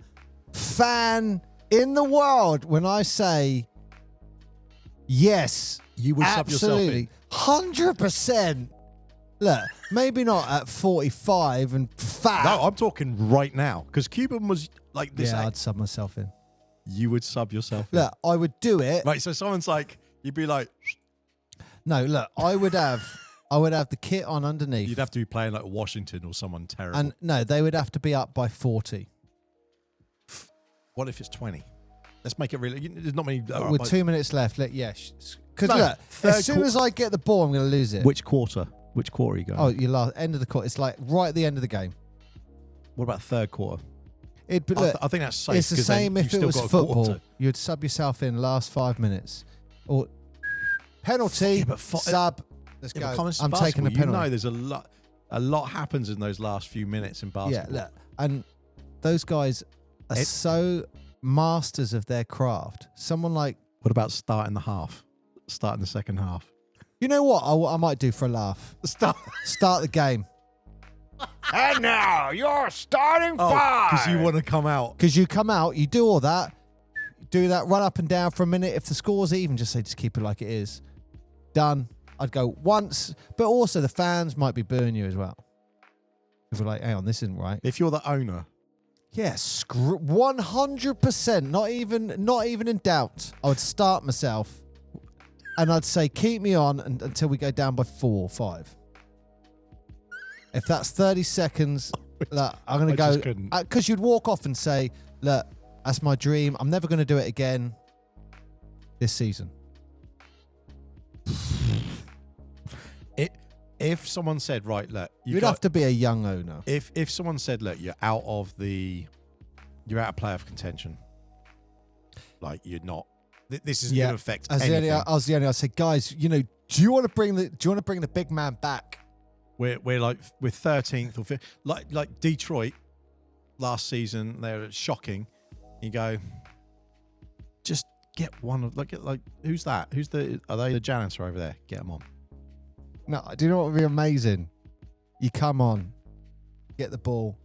Speaker 1: fan in the world when I say yes.
Speaker 2: You would sub yourself in?
Speaker 1: 100%. Look, maybe not at 45 and fat.
Speaker 2: No, I'm talking right now. Because Cuban was like this.
Speaker 1: Yeah, I'd sub myself in.
Speaker 2: You would sub yourself in?
Speaker 1: Look, I would do it.
Speaker 2: Right, so someone's like, you'd be like...
Speaker 1: No, look, I would have the kit on underneath.
Speaker 2: You'd have to be playing like Washington or someone terrible.
Speaker 1: And no, they would have to be up by 40.
Speaker 2: What if it's 20? Let's make it really... There's not many...
Speaker 1: With 2 minutes left, because
Speaker 2: No,
Speaker 1: look, as soon as I get the ball, I'm going to lose it.
Speaker 2: Which quarter? Which quarter are you going?
Speaker 1: Oh, your last end of the quarter. It's like right at the end of the game.
Speaker 2: What about third quarter?
Speaker 1: But look,
Speaker 2: I think that's safe.
Speaker 1: it's the same if it was football.
Speaker 2: Quarter.
Speaker 1: You'd sub yourself in last 5 minutes. Or penalty,
Speaker 2: Yeah, but
Speaker 1: sub. Let's
Speaker 2: Yeah,
Speaker 1: go.
Speaker 2: but
Speaker 1: I'm taking the penalty.
Speaker 2: You know there's a lot happens in those last few minutes in basketball.
Speaker 1: Yeah, look, and those guys are so masters of their craft. Someone like...
Speaker 2: What about starting the half? Starting the second half?
Speaker 1: You know what I might do for a laugh? Start the game. And now you're starting five.
Speaker 2: Because you want to come out.
Speaker 1: Because you come out, you do all that, run up and down for a minute. If the score's even, just keep it like it is. Done. I'd go once, but also the fans might be booing you as well. If we're like, hang on, this isn't right.
Speaker 2: If you're the owner.
Speaker 1: Yeah, 100%. Not even in doubt. I would start myself. And I'd say, keep me on until we go down by 4 or 5. If that's 30 seconds, look, I'm going to go. Because you'd walk off and say, look, that's my dream. I'm never going to do it again this season.
Speaker 2: If someone said, right, look.
Speaker 1: You'd have to be a young owner.
Speaker 2: If someone said, look, you're out of playoff contention. Like, you're not. This isn't going to affect anything.
Speaker 1: I said, guys, do you want to bring the big man back?
Speaker 2: We're 13th or 5th, like Detroit last season. They're shocking. You go, just get one of like who's that? Are they the janitor over there? Get them on.
Speaker 1: No, do you know what would be amazing? You come on, get the ball,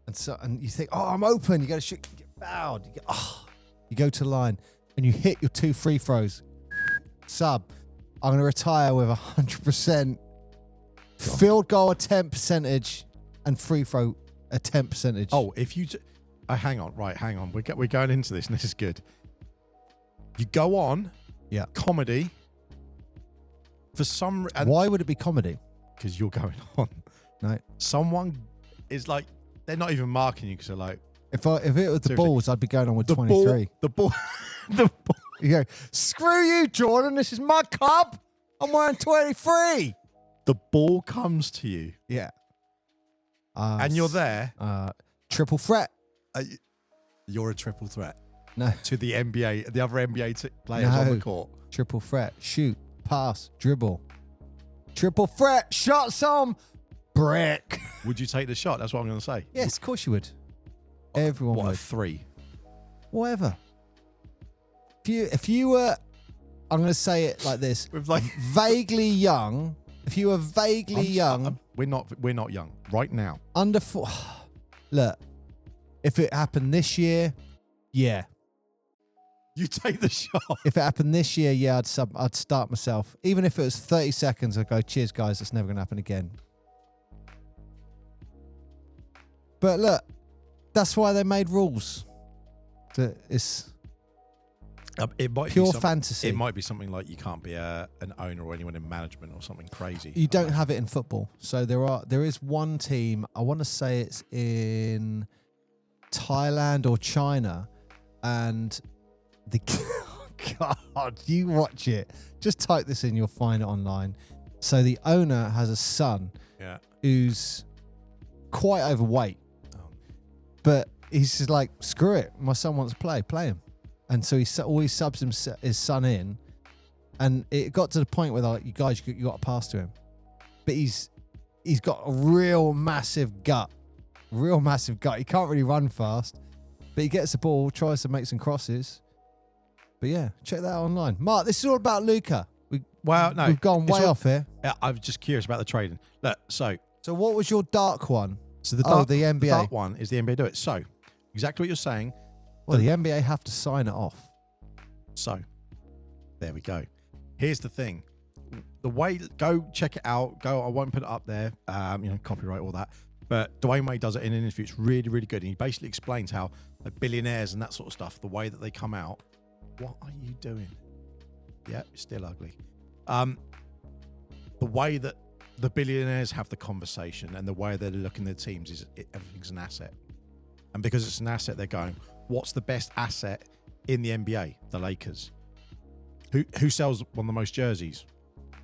Speaker 1: and you think, oh, I'm open. You got to shoot, you get fouled. You go to the line. And you hit your 2 free throws. Sub. I'm going to retire with 100% field goal attempt percentage and free throw attempt percentage.
Speaker 2: Oh, if you... hang on. We're going into this and this is good. You go on.
Speaker 1: Yeah.
Speaker 2: Comedy. For some...
Speaker 1: Why would it be comedy?
Speaker 2: Because you're going on.
Speaker 1: No.
Speaker 2: Someone is like... They're not even marking you because they're like...
Speaker 1: If it was the balls, I'd be going on with 23.
Speaker 2: The ball.
Speaker 1: You go, screw you, Jordan. This is my cup. I'm wearing 23.
Speaker 2: The ball comes to you.
Speaker 1: Yeah.
Speaker 2: And you're there.
Speaker 1: Triple threat.
Speaker 2: You're a triple threat.
Speaker 1: No.
Speaker 2: To the NBA, the other NBA players on the court.
Speaker 1: Triple threat. Shoot, pass, dribble. Triple threat. Shot some brick.
Speaker 2: Would you take the shot? That's what I'm going to say.
Speaker 1: Yes, of course you would. Everyone would.
Speaker 2: What, a 3?
Speaker 1: Whatever. If you were, I'm going to say it like this,
Speaker 2: with like
Speaker 1: vaguely young. If you were vaguely young,
Speaker 2: we're not young right now.
Speaker 1: Under 4. Look, if it happened this year, yeah.
Speaker 2: You take the shot.
Speaker 1: If it happened this year, yeah, I'd start myself. Even if it was 30 seconds, I'd go, cheers, guys. It's never going to happen again. But look, that's why they made rules. It's
Speaker 2: it might
Speaker 1: pure
Speaker 2: be
Speaker 1: fantasy.
Speaker 2: It might be something like you can't be an owner or anyone in management or something crazy.
Speaker 1: You don't have it in football. So there is one team, I want to say it's in Thailand or China, and God, you watch it. Just type this in, you'll find it online. So the owner has a son who's quite overweight. But he's just like, screw it. My son wants to play him. And so he always subs his son in. And it got to the point where they're like, you guys, you got to pass to him. but he's got a real massive gut. Real massive gut. He can't really run fast, but he gets the ball, tries to make some crosses. But yeah, check that out online. Mark, this is all about Luka. We've gone way off here.
Speaker 2: Yeah, I was just curious about the trading. Look, so
Speaker 1: what was your dark one?
Speaker 2: So the
Speaker 1: NBA.
Speaker 2: The dark one is the NBA do it. So exactly what you're saying.
Speaker 1: Well, the NBA have to sign it off.
Speaker 2: So there we go. Here's the thing. The way, go check it out. Go. I won't put it up there. Copyright, all that. But Dwayne Wade does it in an interview. It's really, really good. And he basically explains how the billionaires and that sort of stuff, the way that they come out. What are you doing? Yeah, still ugly. The way that the billionaires have the conversation and the way they're looking at their teams is everything's an asset. And because it's an asset, they're going, what's the best asset in the NBA? The Lakers. Who sells one of the most jerseys?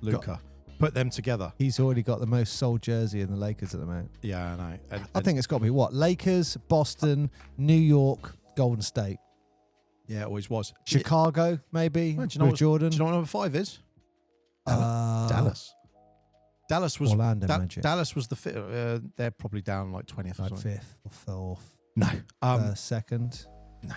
Speaker 2: Luka. Put them together.
Speaker 1: He's already got the most sold jersey in the Lakers at the moment.
Speaker 2: Yeah, I know.
Speaker 1: I think it's got to be what? Lakers, Boston, New York, Golden State.
Speaker 2: Yeah, it always was.
Speaker 1: Chicago, maybe,
Speaker 2: Well, do you know
Speaker 1: with Jordan.
Speaker 2: Do you know what number 5 is? Dallas. Dallas was
Speaker 1: Orlando Magic.
Speaker 2: Dallas was the they're probably down like 20th or
Speaker 1: like
Speaker 2: something.
Speaker 1: 5th or 4th.
Speaker 2: No.
Speaker 1: Second.
Speaker 2: No.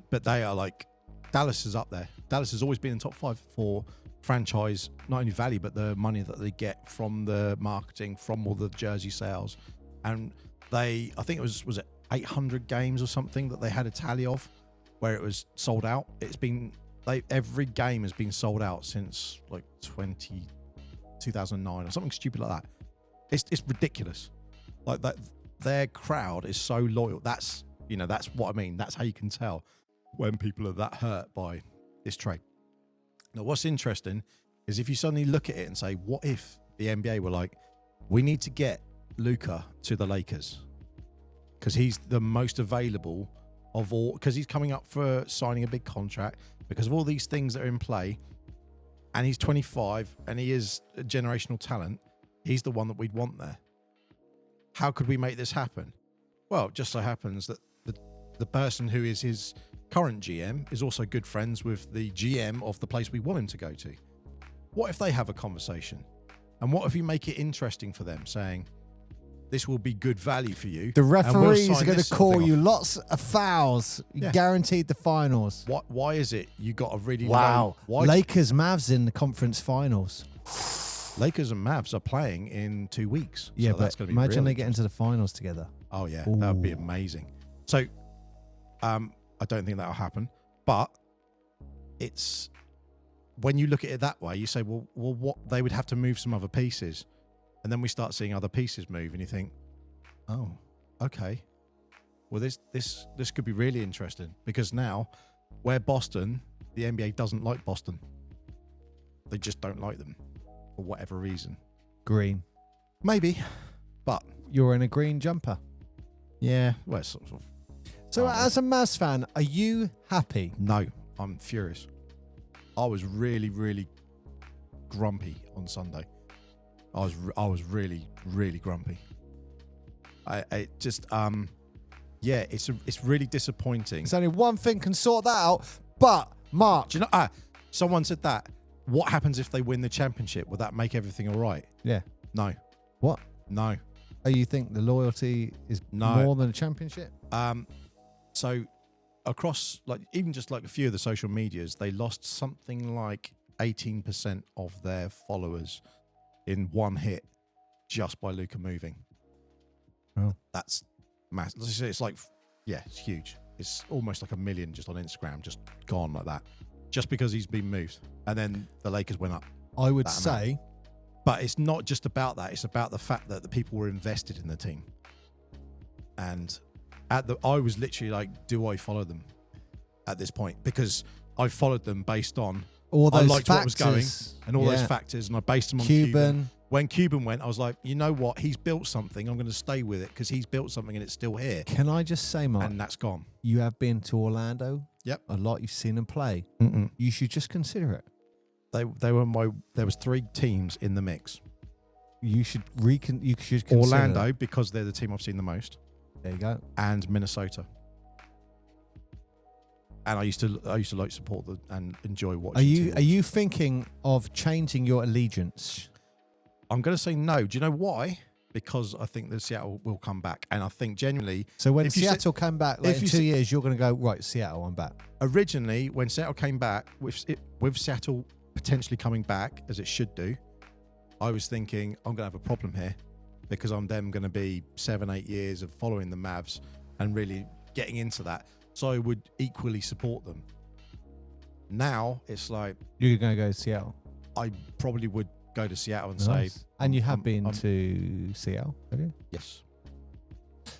Speaker 2: But they are like, Dallas is up there. Dallas has always been in top 5 for franchise, not only value, but the money that they get from the marketing, from all the jersey sales. And I think it was it 800 games or something that they had a tally of where it was sold out. It's been, every game has been sold out since like 2009 or something stupid like that. It's ridiculous. Like that, their crowd is so loyal. That's what I mean. That's how you can tell when people are that hurt by this trade. Now, what's interesting is if you suddenly look at it and say, what if the NBA were like, we need to get Luka to the Lakers because he's the most available of all, because he's coming up for signing a big contract, because of all these things that are in play, and he's 25 and he is a generational talent. He's the one that we'd want there. How could we make this happen? Well, it just so happens that the person who is his current GM is also good friends with the GM of the place we want him to go to. What if they have a conversation? And what if you make it interesting for them, saying, this will be good value for you.
Speaker 1: The referees are going to call you lots of fouls. Yeah. Guaranteed the finals.
Speaker 2: Why is it you got a really
Speaker 1: low...
Speaker 2: Why
Speaker 1: Lakers Mavs in the conference finals.
Speaker 2: Lakers and Mavs are playing in 2 weeks.
Speaker 1: Yeah,
Speaker 2: so
Speaker 1: but
Speaker 2: that's going to be
Speaker 1: imagine they get into the finals together.
Speaker 2: Oh, yeah. That would be amazing. So, I don't think that'll happen. But it's... when you look at it that way, you say, well, what, they would have to move some other pieces. And then we start seeing other pieces move, and you think, oh, okay. Well, this could be really interesting, because now, where Boston, the NBA doesn't like Boston. They just don't like them for whatever reason.
Speaker 1: Green.
Speaker 2: Maybe, but...
Speaker 1: you're in a green jumper.
Speaker 2: Yeah, well, it's sort of...
Speaker 1: So as a Mavs fan, are you happy?
Speaker 2: No, I'm furious. I was really, really grumpy on Sunday. I was really, really grumpy. I just it's really disappointing.
Speaker 1: There's only one thing can sort that out. But Mark,
Speaker 2: do you know? Someone said that. What happens if they win the championship? Will that make everything all right?
Speaker 1: Yeah.
Speaker 2: No.
Speaker 1: What?
Speaker 2: No.
Speaker 1: Oh, you think the loyalty is more than a championship?
Speaker 2: So across, like, even just like a few of the social medias, they lost something like 18% of their followers in one hit just by Luka moving.
Speaker 1: Oh.
Speaker 2: That's massive. It's like, yeah, it's huge. It's almost like 1 million just on Instagram, just gone like that, just because he's been moved. And then the Lakers went up.
Speaker 1: I would say.
Speaker 2: But it's not just about that. It's about the fact that the people were invested in the team. And I was literally like, do I follow them at this point? Because I followed them based on
Speaker 1: all those
Speaker 2: I liked
Speaker 1: factors,
Speaker 2: what was going and all those factors, and I based them on Cuban. When Cuban went, I was like, you know what? He's built something. I'm going to stay with it because he's built something and it's still here.
Speaker 1: Can I just say, Mark?
Speaker 2: And that's gone.
Speaker 1: You have been to Orlando.
Speaker 2: Yep.
Speaker 1: A lot. You've seen them play. You should just consider it.
Speaker 2: They were there was 3 teams in the mix.
Speaker 1: You should consider
Speaker 2: Orlando, because they're the team I've seen the most.
Speaker 1: There you go.
Speaker 2: And Minnesota. And I used to like support and enjoy watching.
Speaker 1: Are you thinking of changing your allegiance?
Speaker 2: I'm going to say no. Do you know why? Because I think that Seattle will come back. And I think genuinely...
Speaker 1: So when
Speaker 2: if you
Speaker 1: Seattle come back like, in 2 years, you're going to go, right, Seattle, I'm back.
Speaker 2: Originally, when Seattle came back, with Seattle potentially coming back, as it should do, I was thinking, I'm going to have a problem here because I'm then going to be 7-8 years of following the Mavs and really getting into that. So I would equally support them. Now, it's like...
Speaker 1: You're going to go to Seattle?
Speaker 2: I probably would go to Seattle and
Speaker 1: nice.
Speaker 2: say...
Speaker 1: And you have been to Seattle, have you?
Speaker 2: Yes.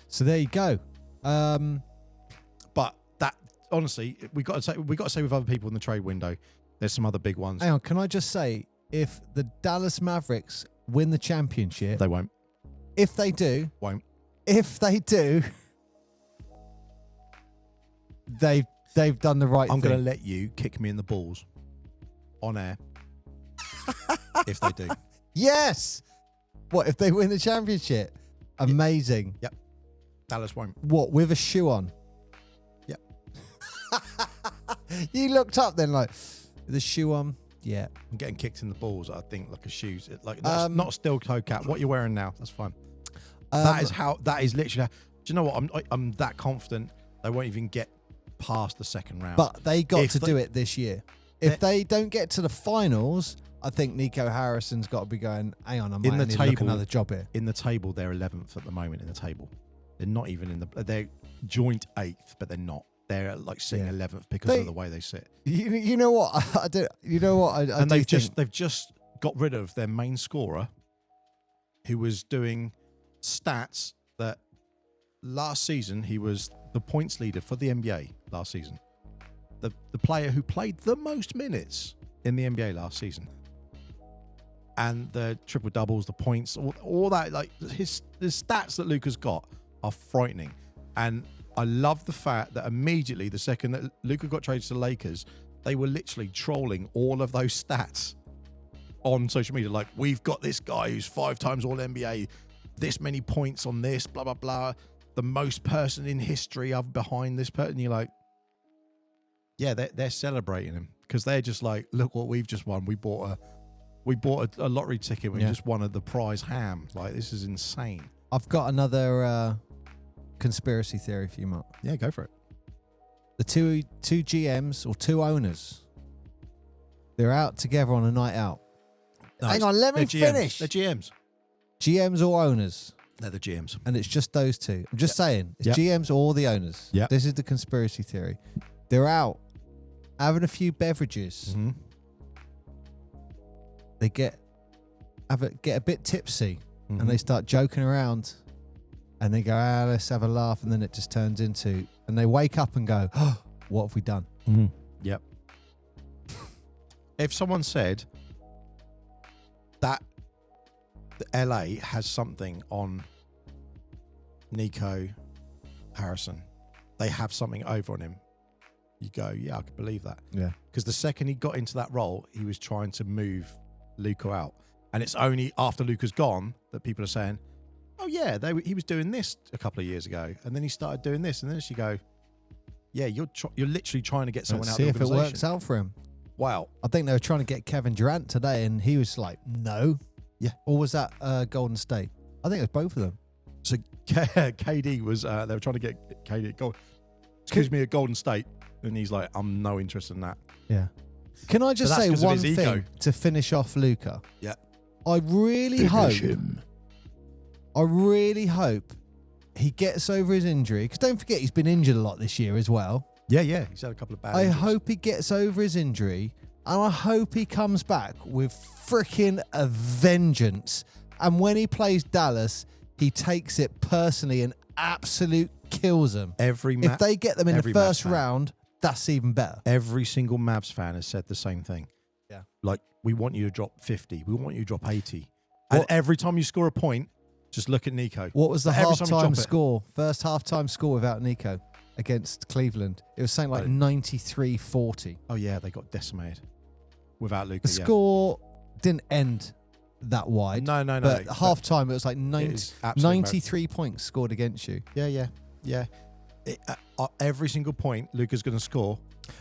Speaker 1: So there you go.
Speaker 2: But that, honestly, we got to say with other people in the trade window, there's some other big ones.
Speaker 1: Hang on, can I just say, if the Dallas Mavericks win the championship...
Speaker 2: They won't.
Speaker 1: If they do...
Speaker 2: Won't.
Speaker 1: If they do... They've done the right thing.
Speaker 2: I'm going to let you kick me in the balls on air if they do.
Speaker 1: Yes! What, if they win the championship? Amazing.
Speaker 2: Yep. Dallas won't.
Speaker 1: What, with a shoe on?
Speaker 2: Yep.
Speaker 1: You looked up then like, the shoe on? Yeah.
Speaker 2: I'm getting kicked in the balls, I think, like a shoes. Like not a steel toe cap. What you're wearing now, that's fine. That is literally... Do you know what? I'm that confident they won't even get past the second round.
Speaker 1: But they got to do it this year. If they don't get to the finals, I think Nico Harrison's got to be going, hang on, I might need to look another job here.
Speaker 2: In the table, they're 11th at the moment in the table. They're not even in the... They're joint 8th, but they're not. They're like sitting 11th because of the way they sit.
Speaker 1: You know what? I do. You know what?
Speaker 2: And they've just got rid of their main scorer, who was doing stats that last season he was the points leader for the NBA last season. The player who played the most minutes in the NBA last season. And the triple doubles, the points, all that, like the stats that Luka's got are frightening. And I love the fact that immediately the second that Luka got traded to the Lakers, they were literally trolling all of those stats on social media. Like, we've got this guy who's 5 times all NBA, this many points on this, blah, blah, blah. The most person in history of behind this person. You're like, yeah, they're celebrating him because they're just like, look what we've just won. We bought a lottery ticket. We just won the prize ham. Like, this is insane.
Speaker 1: I've got another conspiracy theory for you, Mark.
Speaker 2: Yeah, go for it.
Speaker 1: The two GMs or two owners, they're out together on a night out.
Speaker 2: No,
Speaker 1: hang on, let me finish.
Speaker 2: They're GMs.
Speaker 1: GMs or owners?
Speaker 2: They're the GMs.
Speaker 1: And it's just those two. I'm just saying, it's GMs or the owners.
Speaker 2: Yeah.
Speaker 1: This is the conspiracy theory. They're out having a few beverages.
Speaker 2: Mm-hmm.
Speaker 1: They get a bit tipsy, and they start joking around, and they go, let's have a laugh, and then it just turns into, and they wake up and go, oh, what have we done?
Speaker 2: Mm-hmm. Yep. If someone said that the LA has something on Nico Harrison, they have something over on him, you go, yeah, I could believe that.
Speaker 1: Yeah.
Speaker 2: Because the second he got into that role, he was trying to move Luka out. And it's only after Luka's gone that people are saying, oh, yeah, he was doing this a couple of years ago. And then he started doing this. And then you go, yeah, you're literally trying to get someone out of the
Speaker 1: organization. See if it works
Speaker 2: organization.
Speaker 1: out for him.
Speaker 2: Wow.
Speaker 1: I think they were trying to get Kevin Durant today, and he was like, no.
Speaker 2: Yeah.
Speaker 1: Or was that Golden State? I think it was both of them.
Speaker 2: So KD was, they were trying to get KD, excuse me, at Golden State. And he's like, I'm no interested in that.
Speaker 1: Yeah. Can I just say one thing to finish off Luka?
Speaker 2: Yeah.
Speaker 1: I really hope he gets over his injury, because don't forget he's been injured a lot this year as well.
Speaker 2: Yeah. He's had a couple of bad injuries.
Speaker 1: I hope he gets over his injury, and I hope he comes back with freaking a vengeance. And when he plays Dallas, he takes it personally and absolute kills them. If they get them in the first round, that's even better.
Speaker 2: Every single Mavs fan has said the same thing.
Speaker 1: Yeah.
Speaker 2: Like, we want you to drop 50. We want you to drop 80. And every time you score a point, just look at Nico.
Speaker 1: What was the halftime score? First halftime score without Nico against Cleveland. It was something like 93-40.
Speaker 2: Oh, yeah, they got decimated without Luka.
Speaker 1: The score didn't end that wide.
Speaker 2: No.
Speaker 1: But halftime, it was like 93 points scored against you.
Speaker 2: Yeah. Every single point Luka's going to score.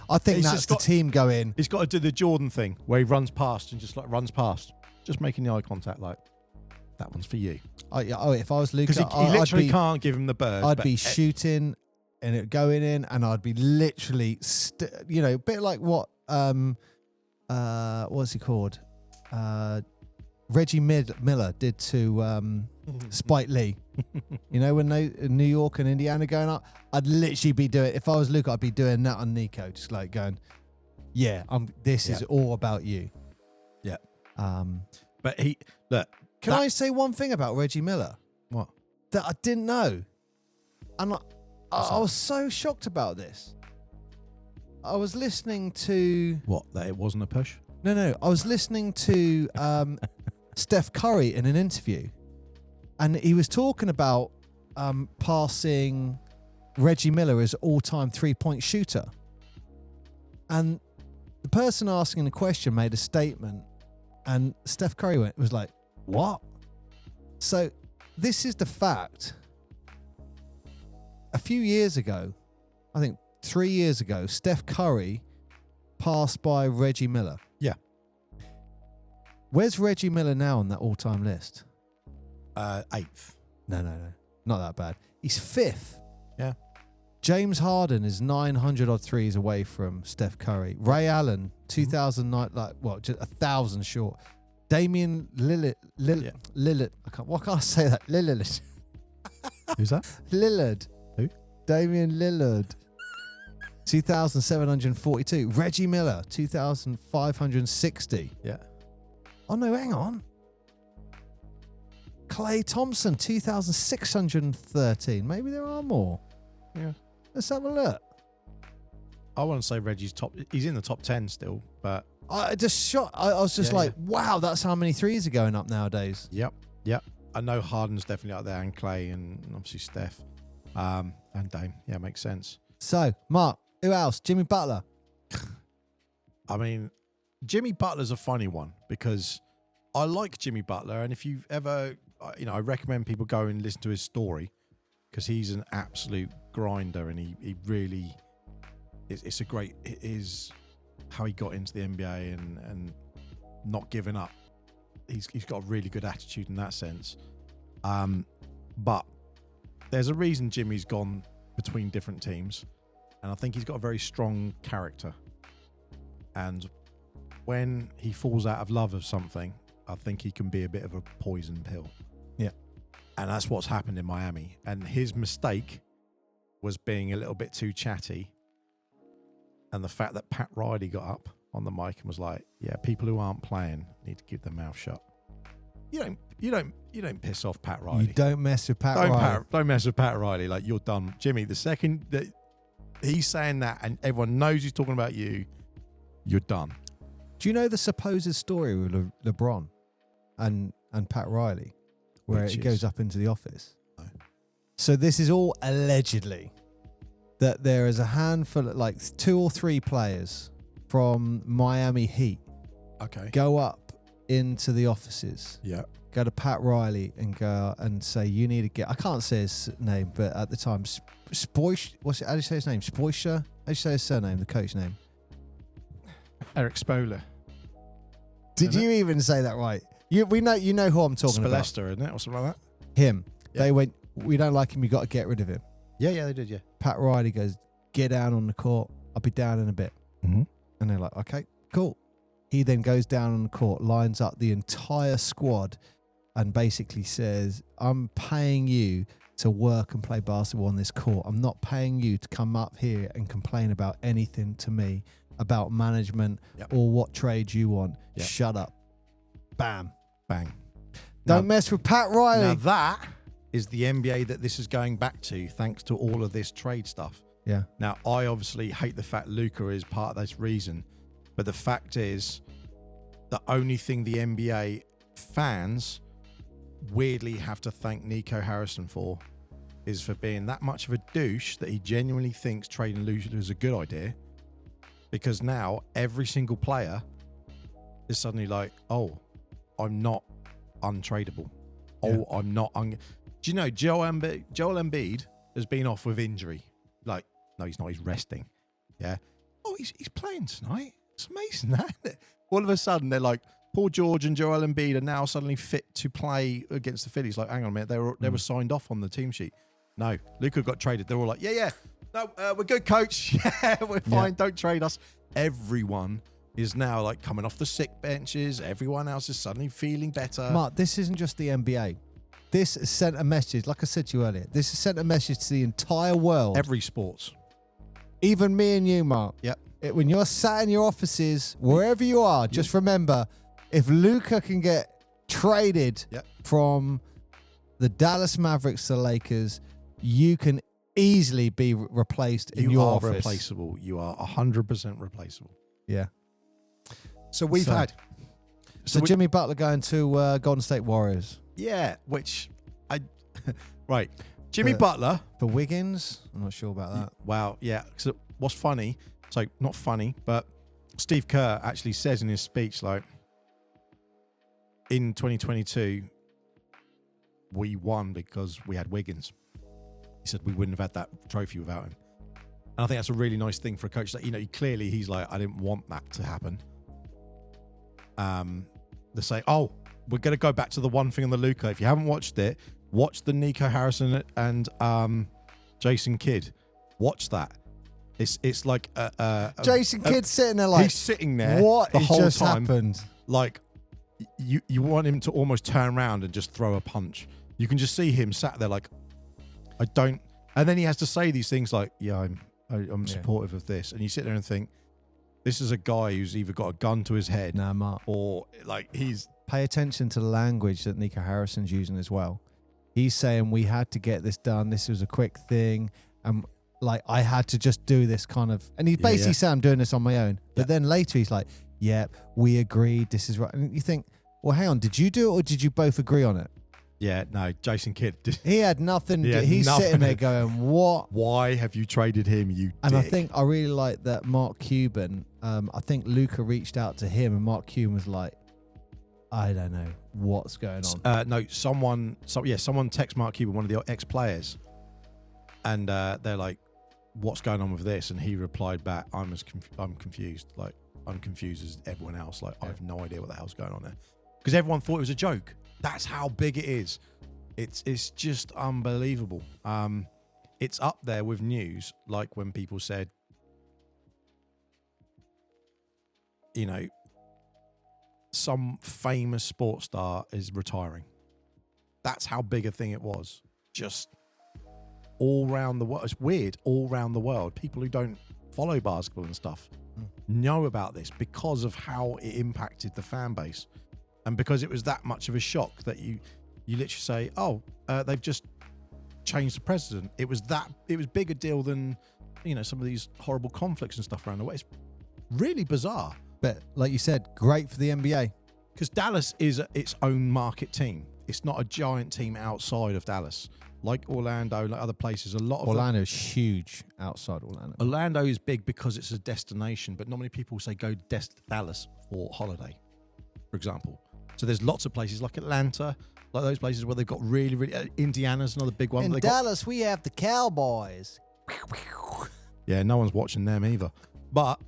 Speaker 1: I think that's the team going.
Speaker 2: He's got to do the Jordan thing where he runs past and just like runs past, just making the eye contact. Like, that one's for you.
Speaker 1: If I was Luka,
Speaker 2: Because he literally can't give him the bird.
Speaker 1: I'd be shooting and it going in, and I'd be literally, a bit like what what's he called? Reggie Miller did to Spike Lee. When they in New York and Indiana going up, I'd literally be doing. If I was Luka, I'd be doing that on Nico, just like going, "Yeah, this is all about you."
Speaker 2: Yeah.
Speaker 1: But Can I say one thing about Reggie Miller?
Speaker 2: What?
Speaker 1: That I didn't know, and I was so shocked about this. I was listening to
Speaker 2: what? That it wasn't a push?
Speaker 1: No. I was listening to Steph Curry in an interview, and he was talking about passing Reggie Miller as all-time three-point shooter. And the person asking the question made a statement, and Steph Curry was like, "What?" So this is the fact. A few years ago, I think 3 years ago, Steph Curry passed by Reggie Miller.
Speaker 2: Yeah.
Speaker 1: Where's Reggie Miller now on that all-time list?
Speaker 2: 8th.
Speaker 1: No. Not that bad. He's 5th.
Speaker 2: Yeah.
Speaker 1: James Harden is 900 odd threes away from Steph Curry. Ray Allen, 2009, just 1,000 short. Damian Lillard. Why can't I say that? Lillard.
Speaker 2: Who's that?
Speaker 1: Lillard.
Speaker 2: Who?
Speaker 1: Damian Lillard. 2,742. Reggie Miller, 2,560.
Speaker 2: Yeah.
Speaker 1: Oh, no, hang on. Klay Thompson, 2,613. Maybe there are more.
Speaker 2: Yeah.
Speaker 1: Let's have a look.
Speaker 2: I want to say Reggie's he's in the top 10 still, but...
Speaker 1: I was just wow, that's how many threes are going up nowadays.
Speaker 2: Yep. I know Harden's definitely out there, and Klay, and obviously Steph, and Dame. Yeah, makes sense.
Speaker 1: So, Mark, who else? Jimmy Butler.
Speaker 2: I mean, Jimmy Butler's a funny one because I like Jimmy Butler, and if you've ever, I recommend people go and listen to his story because he's an absolute grinder, and he really, it's a great, it is how he got into the NBA and not giving up. He's got a really good attitude in that sense. But there's a reason Jimmy's gone between different teams, and I think he's got a very strong character. And when he falls out of love of something, I think he can be a bit of a poison pill.
Speaker 1: Yeah.
Speaker 2: And that's what's happened in Miami. And his mistake was being a little bit too chatty. And the fact that Pat Riley got up on the mic and was like, "Yeah, people who aren't playing need to keep their mouth shut." You don't piss off Pat Riley.
Speaker 1: You don't mess with Pat Riley.
Speaker 2: Don't mess with Pat Riley. Like, you're done, Jimmy. The second that he's saying that and everyone knows he's talking about you, you're done.
Speaker 1: Do you know the supposed story with LeBron and Pat Riley, where he goes up into the office?
Speaker 2: No.
Speaker 1: So this is all allegedly that there is a handful, like 2 or 3 players from Miami Heat, go up into the offices, go to Pat Riley and go and say, "You need to get," I can't say his name, but at the time, Spoish, how do you say his name? Spoisha? How do you say his surname, the coach name?
Speaker 2: Eric Spoeler.
Speaker 1: Did you even say that right? You know who I'm talking about.
Speaker 2: Spolester, isn't it? Or something like that?
Speaker 1: Him.
Speaker 2: Yeah.
Speaker 1: They went, "We don't like him, you got to get rid of him."
Speaker 2: Yeah, they did, yeah.
Speaker 1: Pat Riley goes, "Get down on the court. I'll be down in a bit."
Speaker 2: Mm-hmm.
Speaker 1: And they're like, "Okay, cool." He then goes down on the court, lines up the entire squad, and basically says, "I'm paying you to work and play basketball on this court. I'm not paying you to come up here and complain about anything to me, about management or what trade you want. Shut up." Bam.
Speaker 2: Bang.
Speaker 1: Don't mess with Pat Riley.
Speaker 2: Now that is the NBA that this is going back to, thanks to all of this trade stuff.
Speaker 1: Yeah.
Speaker 2: Now, I obviously hate the fact Luka is part of this reason, but the fact is the only thing the NBA fans weirdly have to thank Nico Harrison for is for being that much of a douche that he genuinely thinks trading Luka is a good idea, because now every single player is suddenly like, "Oh, I'm not untradeable. Oh, I'm not do you know Joel Embiid has been off with injury? Like, no, he's not. He's resting. Yeah. Oh, he's playing tonight. It's amazing, that, isn't it? All of a sudden, they're like, Paul George and Joel Embiid are now suddenly fit to play against the Phillies. Like, hang on a minute, they were signed off on the team sheet. No, Luka got traded. They're all like, yeah, no, we're good, coach. Yeah, we're fine.
Speaker 1: Yeah.
Speaker 2: Don't trade us. Everyone is now like coming off the sick benches. Everyone else is suddenly feeling better.
Speaker 1: Mark, this isn't just the NBA. This has sent a message, like I said to you earlier, this has sent a message to the entire world.
Speaker 2: Every sports.
Speaker 1: Even me and you, Mark.
Speaker 2: Yep.
Speaker 1: When you're sat in your offices, wherever you are, just remember, if Luka can get traded from the Dallas Mavericks to the Lakers, you can easily be replaced in your office.
Speaker 2: You are replaceable. You are 100% replaceable.
Speaker 1: Yeah.
Speaker 2: So we've had...
Speaker 1: So Jimmy Butler going to Golden State Warriors.
Speaker 2: Yeah, which I... Right. Jimmy Butler...
Speaker 1: For Wiggins? I'm not sure about that.
Speaker 2: Wow, yeah. So what's funny... So not funny, but Steve Kerr actually says in his speech, like, in 2022, we won because we had Wiggins. He said we wouldn't have had that trophy without him. And I think that's a really nice thing for a coach that, you know, clearly he's like, I didn't want that to happen. They say, oh, we're going to go back to the one thing on the Luka. If you haven't watched it, watch the Nico Harrison and Jason Kidd. Watch that. It's like
Speaker 1: Jason Kidd's sitting there like,
Speaker 2: he's sitting there
Speaker 1: what
Speaker 2: the
Speaker 1: has
Speaker 2: whole
Speaker 1: just
Speaker 2: time,
Speaker 1: happened?
Speaker 2: like you want him to almost turn around and just throw a punch. You can just see him sat there like, I don't, and then he has to say these things like, yeah, I'm supportive of this, and you sit there and think, this is a guy who's either got a gun to his head,
Speaker 1: Nah, Mark.
Speaker 2: or like he's...
Speaker 1: Pay attention to the language that Nico Harrison's using as well. He's saying we had to get this done. This was a quick thing, and like I had to just do this kind of. And he's basically saying I'm doing this on my own. But then later he's like, "Yeah, we agreed. This is right." And you think, well, hang on, did you do it or did you both agree on it?
Speaker 2: Yeah, no, Jason Kidd.
Speaker 1: He had nothing. He's sitting there going, "What?
Speaker 2: Why have you traded him, you
Speaker 1: And
Speaker 2: dick?"
Speaker 1: I think I really like that Mark Cuban. I think Luka reached out to him, and Mark Cuban was like, "I don't know what's going on."
Speaker 2: No, someone texted Mark Cuban, one of the ex-players, and they're like, "What's going on with this?" And he replied back, I'm confused. Like, I'm confused as everyone else. Like, I have no idea what the hell's going on there." Because everyone thought it was a joke. That's how big it is. It's just unbelievable. It's up there with news, like when people said, you know, some famous sports star is retiring. That's how big a thing it was. Just all around the world. It's weird. All around the world, people who don't follow basketball and stuff know about this because of how it impacted the fan base, and because it was that much of a shock that you literally say, "Oh, they've just changed the president." It was bigger deal than, you know, some of these horrible conflicts and stuff around the way. It's really bizarre.
Speaker 1: But like you said, great for the NBA.
Speaker 2: Because Dallas is its own market team. It's not a giant team outside of Dallas. Like Orlando, like other places, a lot of
Speaker 1: Orlando is huge outside Orlando.
Speaker 2: Orlando is big because it's a destination, but not many people say go to Dallas for holiday, for example. So there's lots of places like Atlanta, like those places where they've got really Indiana's another big one.
Speaker 1: In Dallas, we have the Cowboys.
Speaker 2: Yeah, no one's watching them either. But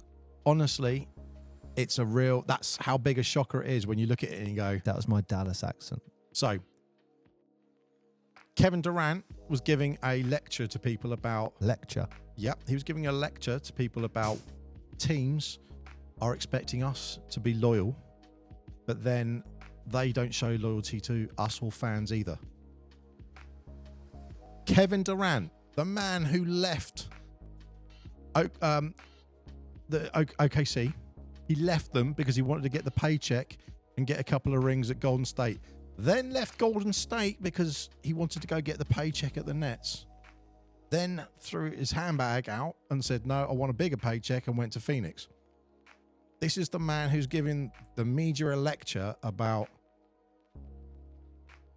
Speaker 2: honestly, that's how big a shocker it is when you look at it and you go...
Speaker 1: That was my Dallas accent.
Speaker 2: So, Kevin Durant was giving a lecture to people about...
Speaker 1: Lecture?
Speaker 2: Yep, he was giving a lecture to people about teams are expecting us to be loyal, but then they don't show loyalty to us or fans either. Kevin Durant, the man who left the OKC, he left them because he wanted to get the paycheck and get a couple of rings at Golden State. Then left Golden State because he wanted to go get the paycheck at the Nets. Then threw his handbag out and said, "No, I want a bigger paycheck," and went to Phoenix. This is the man who's giving the media a lecture about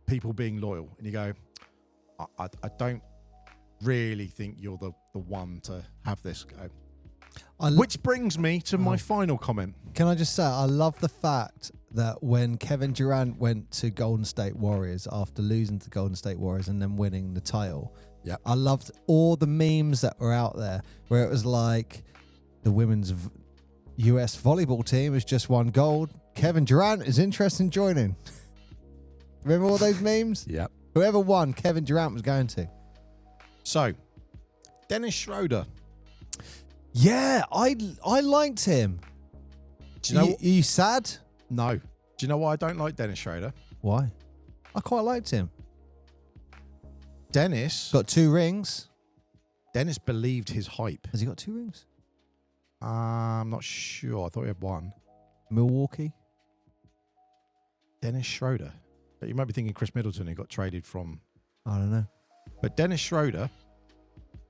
Speaker 2: people being loyal. And you go, I don't really think you're the one to have this go. Which brings me to my final comment.
Speaker 1: Can I just say, I love the fact that when Kevin Durant went to Golden State Warriors after losing to Golden State Warriors and then winning the title, I loved all the memes that were out there where it was like the women's US volleyball team has just won gold. Kevin Durant is interested in joining. Remember all those memes?
Speaker 2: Yep.
Speaker 1: Whoever won, Kevin Durant was going to.
Speaker 2: So, Dennis Schroeder.
Speaker 1: Yeah, I liked him.
Speaker 2: Do you know?
Speaker 1: Are you sad?
Speaker 2: No. Do you know why I don't like Dennis Schroeder?
Speaker 1: Why? I quite liked him.
Speaker 2: Dennis
Speaker 1: Got 2 rings.
Speaker 2: Dennis believed his hype.
Speaker 1: Has he got 2 rings?
Speaker 2: I'm not sure. I thought he had 1.
Speaker 1: Milwaukee.
Speaker 2: Dennis Schroeder. You might be thinking Chris Middleton, who got traded from.
Speaker 1: I don't know.
Speaker 2: But Dennis Schroeder,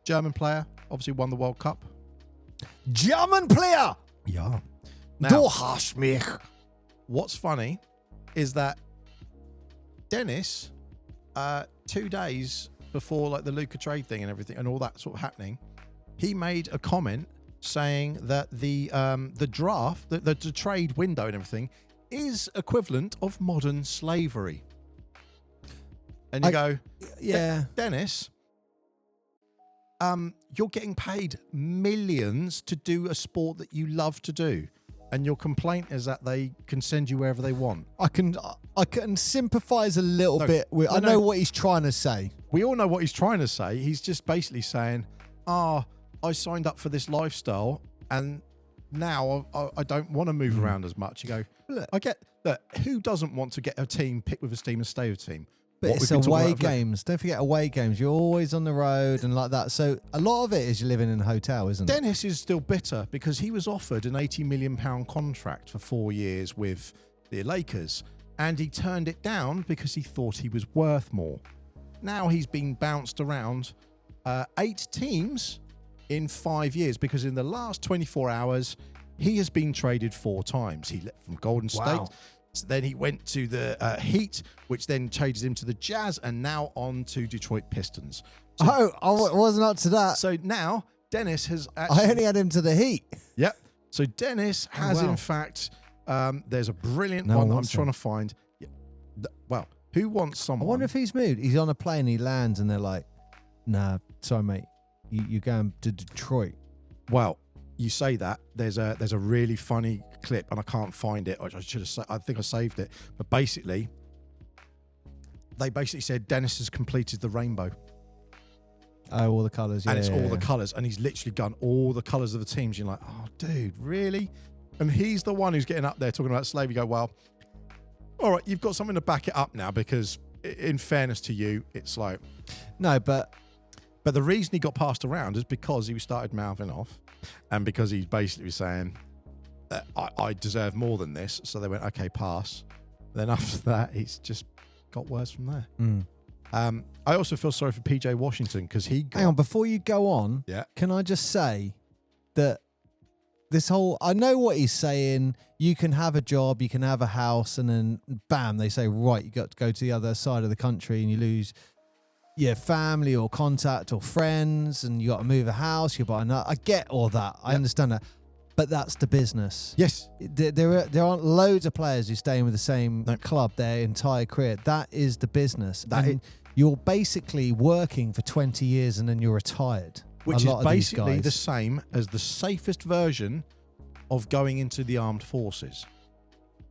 Speaker 2: German player, obviously won the World Cup.
Speaker 1: German player.
Speaker 2: Yeah.
Speaker 1: Du
Speaker 2: Now,
Speaker 1: hast mich.
Speaker 2: what's funny is that Dennis, 2 days before like the Luka trade thing and everything and all that sort of happening, he made a comment saying that the draft, the trade window and everything is equivalent of modern slavery. And you go,
Speaker 1: Yeah.
Speaker 2: Dennis, you're getting paid millions to do a sport that you love to do. And your complaint is that they can send you wherever they want.
Speaker 1: I can sympathise a little bit with. I know what he's trying to say.
Speaker 2: We all know what he's trying to say. He's just basically saying, I signed up for this lifestyle and now I don't want to move around as much. You go, look, I get that. Who doesn't want to get a team, pick with a team and stay with a team?
Speaker 1: But it's away games. Don't forget away games. You're always on the road and like that. So a lot of it is you're living in a hotel, isn't it?
Speaker 2: Dennis is still bitter because he was offered an £80 million contract for 4 years with the Lakers and he turned it down because he thought he was worth more. Now he's been bounced around 8 teams in 5 years because in the last 24 hours, he has been traded 4 times. He left from Golden State. So then he went to the Heat, which then changes him to the Jazz, and now on to Detroit Pistons. So,
Speaker 1: I wasn't up to that.
Speaker 2: so now Dennis has actually...
Speaker 1: I only had him to the Heat.
Speaker 2: Yep. So Dennis has,
Speaker 1: wow.
Speaker 2: in fact, there's a brilliant
Speaker 1: No
Speaker 2: one
Speaker 1: one
Speaker 2: I'm
Speaker 1: wants
Speaker 2: trying
Speaker 1: him.
Speaker 2: to find. Well, who wants
Speaker 1: I
Speaker 2: someone?
Speaker 1: wonder if he's moved. He's on a plane, he lands, and they're like, nah, sorry, mate. You're going to Detroit.
Speaker 2: Well, you say that. There's a really funny clip, and I can't find it. I should have. I think I saved it. But basically, they basically said Dennis has completed the rainbow.
Speaker 1: Oh, all the colours. Yeah,
Speaker 2: And it's
Speaker 1: yeah,
Speaker 2: all
Speaker 1: yeah.
Speaker 2: the colours, and he's literally done all the colours of the teams. You're like, oh, dude, really? And he's the one who's getting up there talking about slavery. You go, well, all right, you've got something to back it up now, because in fairness to you, it's like...
Speaker 1: No, but
Speaker 2: the reason he got passed around is because he started mouthing off, and because he basically was saying, I deserve more than this. So they went, okay, pass. Then after that, it's just got worse from there. I also feel sorry for PJ Washington because he got...
Speaker 1: hang on, before you go on,
Speaker 2: Yeah.
Speaker 1: can I just say that this whole... I know what he's saying. You can have a job, you can have a house, and then bam, they say, right, you got to go to the other side of the country and you lose your family or contact or friends, and you got to move a house, you buy another... I get all that. I understand that. But that's the business.
Speaker 2: Yes.
Speaker 1: There aren't loads of players who stay with the same club their entire career. That is the business. You're basically working for 20 years and then you're retired.
Speaker 2: Which is basically the same as the safest version of going into the armed forces.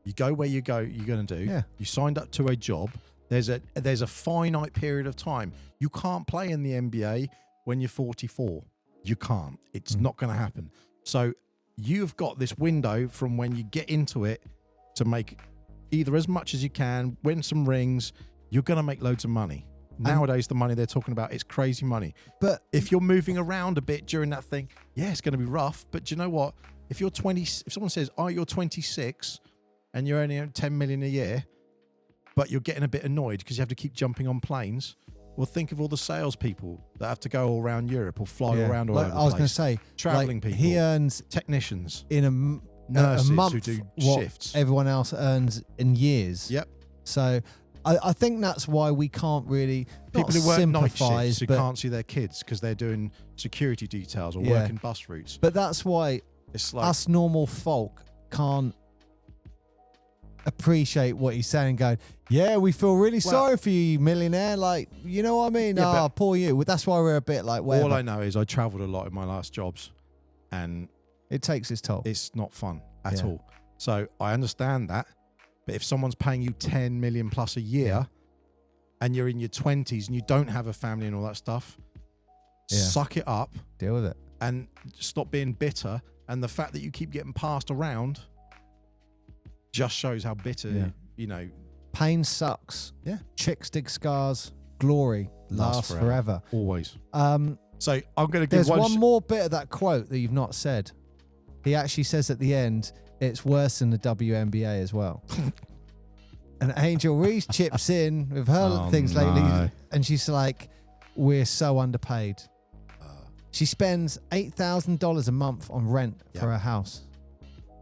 Speaker 2: You go where you're going to do.
Speaker 1: Yeah.
Speaker 2: You signed up to a job. There's a finite period of time. You can't play in the NBA when you're 44. You can't. It's not going to happen. So you've got this window from when you get into it to make either as much as you can, win some rings. You're going to make loads of money. Nowadays, the money they're talking about is crazy money.
Speaker 1: But
Speaker 2: if you're moving around a bit during that thing, yeah, it's going to be rough. But do you know what? If you're 20, if someone says, "Oh, you're 26 and you're only earning 10 million a year," but you're getting a bit annoyed because you have to keep jumping on planes, well, think of all the salespeople that have to go all around Europe or fly around all over the place.
Speaker 1: I was going to say,
Speaker 2: traveling people,
Speaker 1: he earns
Speaker 2: technicians,
Speaker 1: in a
Speaker 2: nurses
Speaker 1: month
Speaker 2: who do
Speaker 1: what
Speaker 2: shifts.
Speaker 1: everyone else earns in years.
Speaker 2: Yep.
Speaker 1: So I think that's why we can't really
Speaker 2: People who work night
Speaker 1: sympathise,
Speaker 2: shifts who
Speaker 1: but,
Speaker 2: can't see their kids because they're doing security details or working bus routes.
Speaker 1: But that's why
Speaker 2: It's like,
Speaker 1: us normal folk can't appreciate what he's saying. Going, yeah, we feel really sorry for you, millionaire. Like, you know what I mean?
Speaker 2: Yeah, but
Speaker 1: poor you. That's why we're a bit like, whatever.
Speaker 2: all I know is I travelled a lot in my last jobs, and
Speaker 1: It takes its toll.
Speaker 2: it's not fun at all. So I understand that. But if someone's paying you 10 million plus a year and you're in your 20s and you don't have a family and all that stuff, suck it up.
Speaker 1: Deal with it.
Speaker 2: And stop being bitter. And the fact that you keep getting passed around just shows how bitter, you know.
Speaker 1: Pain sucks.
Speaker 2: Yeah.
Speaker 1: Chicks dig scars. Glory lasts forever.
Speaker 2: Always. So I'm going to give
Speaker 1: there's one more bit of that quote that you've not said. He actually says at the end, it's worse than the WNBA as well. And Angel Reese chips in with her things lately. And she's like, we're so underpaid. She spends $8,000 a month on rent for her house,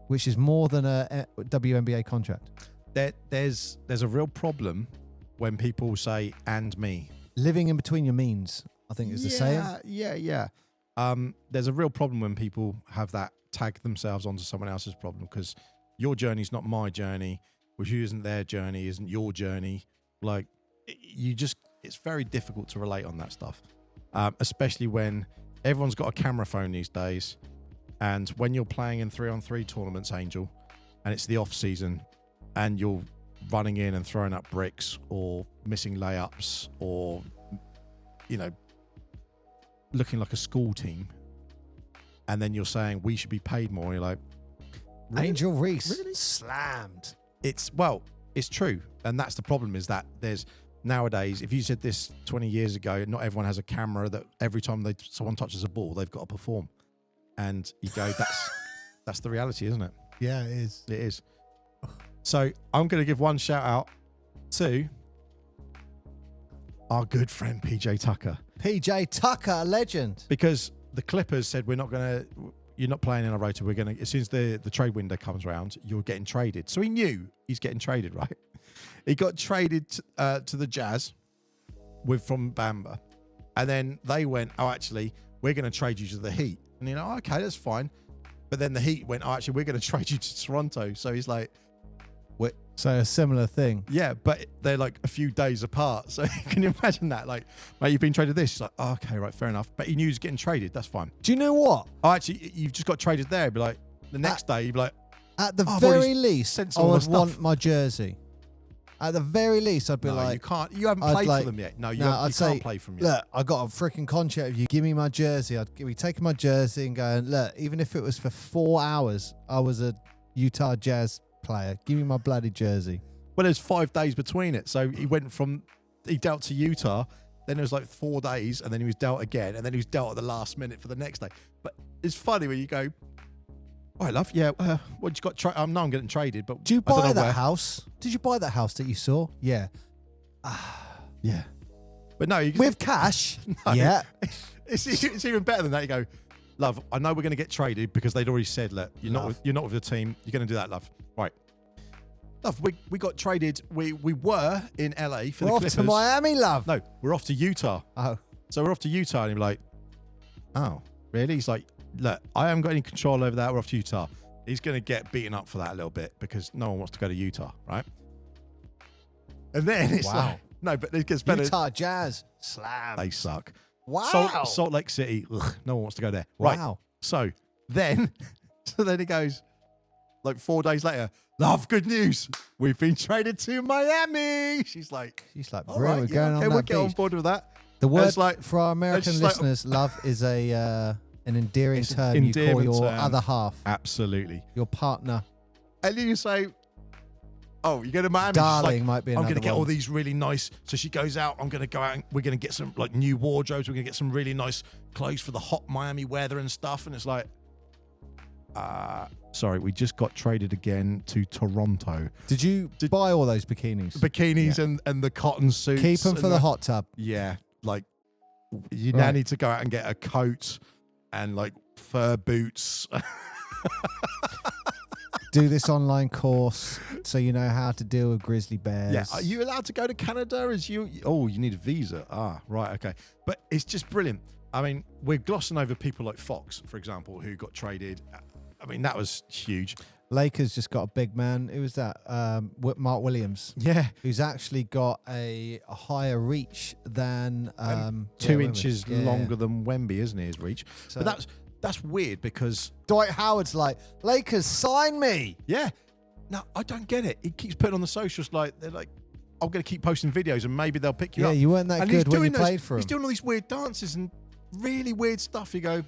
Speaker 1: which is more than a WNBA contract.
Speaker 2: There's a real problem when people say, and me.
Speaker 1: Living in between your means, I think is the saying.
Speaker 2: Yeah. There's a real problem when people have that tag themselves onto someone else's problem, because your journey's not my journey, which isn't their journey, isn't your journey. Like, it's very difficult to relate on that stuff, especially when everyone's got a camera phone these days. And when you're playing in 3-on-3 tournaments, Angel, and it's the off season, and you're running in and throwing up bricks or missing layups or, you know, looking like a school team, and then you're saying we should be paid more, and you're like, really?
Speaker 1: Angel Reese slammed.
Speaker 2: It's true. And that's the problem, is that there's nowadays, if you said this 20 years ago, not everyone has a camera that every time someone touches a ball, they've got to perform. And you go, that's the reality, isn't it?
Speaker 1: Yeah, it is.
Speaker 2: It is. So I'm going to give one shout out to our good friend PJ Tucker.
Speaker 1: PJ Tucker, a legend.
Speaker 2: Because the Clippers said, you're not playing in our rota. We're going to, as soon as the trade window comes around, you're getting traded. So he knew he's getting traded, right? He got traded to the Jazz from Bamba. And then they went, actually, we're going to trade you to the Heat. And you're like, okay, that's fine. But then the Heat went, actually, we're going to trade you to Toronto. So he's like, what?
Speaker 1: So a similar thing.
Speaker 2: Yeah, but they're like a few days apart. So can you imagine that? Like, mate, you've been traded this. He's like, okay, right, fair enough. But he knew he was getting traded. That's fine.
Speaker 1: Do you know what?
Speaker 2: Actually, you've just got traded there. It'd be like, the next day, you'd be like,
Speaker 1: at the very least, I would want my jersey. At the very least, I'd be like,
Speaker 2: you haven't played for them yet. No, you can't play for them yet.
Speaker 1: Look, I got a freaking contract. If you give me my jersey, I'd be taking my jersey and going, look, even if it was for 4 hours, I was a Utah Jazz player. Give me my bloody jersey.
Speaker 2: Well, there's 5 days between it. So he dealt to Utah, then it was like 4 days, and then he was dealt again, and then he was dealt at the last minute for the next day. But it's funny when you go, all right, love, yeah, what you got? No, I'm getting traded, but
Speaker 1: do you buy that house? Did you buy that house that you saw? Yeah.
Speaker 2: Yeah. But no,
Speaker 1: with cash?
Speaker 2: No,
Speaker 1: yeah.
Speaker 2: It's even better than that. You go, love, I know we're going to get traded because they'd already said, look, you're not with the team. You're going to do that, love. Right. Love, we got traded. We were in LA for the Clippers.
Speaker 1: We're off to Miami, love.
Speaker 2: No, we're off to Utah.
Speaker 1: Oh.
Speaker 2: So we're off to Utah, and you're like, oh, really? He's like, look, I haven't got any control over that. We're off to Utah. He's going to get beaten up for that a little bit because no one wants to go to Utah, right? And then it's like, no, but it gets better.
Speaker 1: Utah Jazz, slam.
Speaker 2: They suck.
Speaker 1: Wow.
Speaker 2: Salt Lake City, no one wants to go there.
Speaker 1: Wow.
Speaker 2: Right. So then he goes, like 4 days later, love, good news. We've been traded to Miami. She's like,
Speaker 1: bro, we're going on that
Speaker 2: we'll
Speaker 1: beach.
Speaker 2: get on board with that.
Speaker 1: The word for our American listeners, love, is an endearing term you call your other half.
Speaker 2: Absolutely.
Speaker 1: Your partner.
Speaker 2: And then you say, oh, you go to Miami.
Speaker 1: Darling might be another
Speaker 2: I'm going to get
Speaker 1: one.
Speaker 2: all these really nice. So she goes out. I'm going to go out and we're going to get some like new wardrobes. We're going to get some really nice clothes for the hot Miami weather and stuff. And it's like, sorry, we just got traded again to Toronto.
Speaker 1: Did you buy all those bikinis?
Speaker 2: Bikinis and the cotton suits.
Speaker 1: Keep them for the hot tub.
Speaker 2: Yeah. Like you now need to go out and get a coat and like fur boots.
Speaker 1: Do this online course so you know how to deal with grizzly bears.
Speaker 2: Yeah. Are you allowed to go to Canada? You need a visa. Right. Okay. But it's just brilliant. I mean, we're glossing over people like Fox, for example, who got traded. I mean, that was huge.
Speaker 1: Lakers just got a big man. Who was that? Mark Williams.
Speaker 2: Yeah.
Speaker 1: Who's actually got a higher reach than
Speaker 2: 2 inches longer than Wemby, isn't he, his reach? So, but that's weird because
Speaker 1: Dwight Howard's like, Lakers, sign me.
Speaker 2: Yeah. No, I don't get it. He keeps putting on the socials they're like, I'm going to keep posting videos and maybe they'll pick you
Speaker 1: Yeah,
Speaker 2: up.
Speaker 1: you weren't that
Speaker 2: And he's
Speaker 1: good when you
Speaker 2: doing
Speaker 1: played for him.
Speaker 2: He's doing all these weird dances and really weird stuff. You go,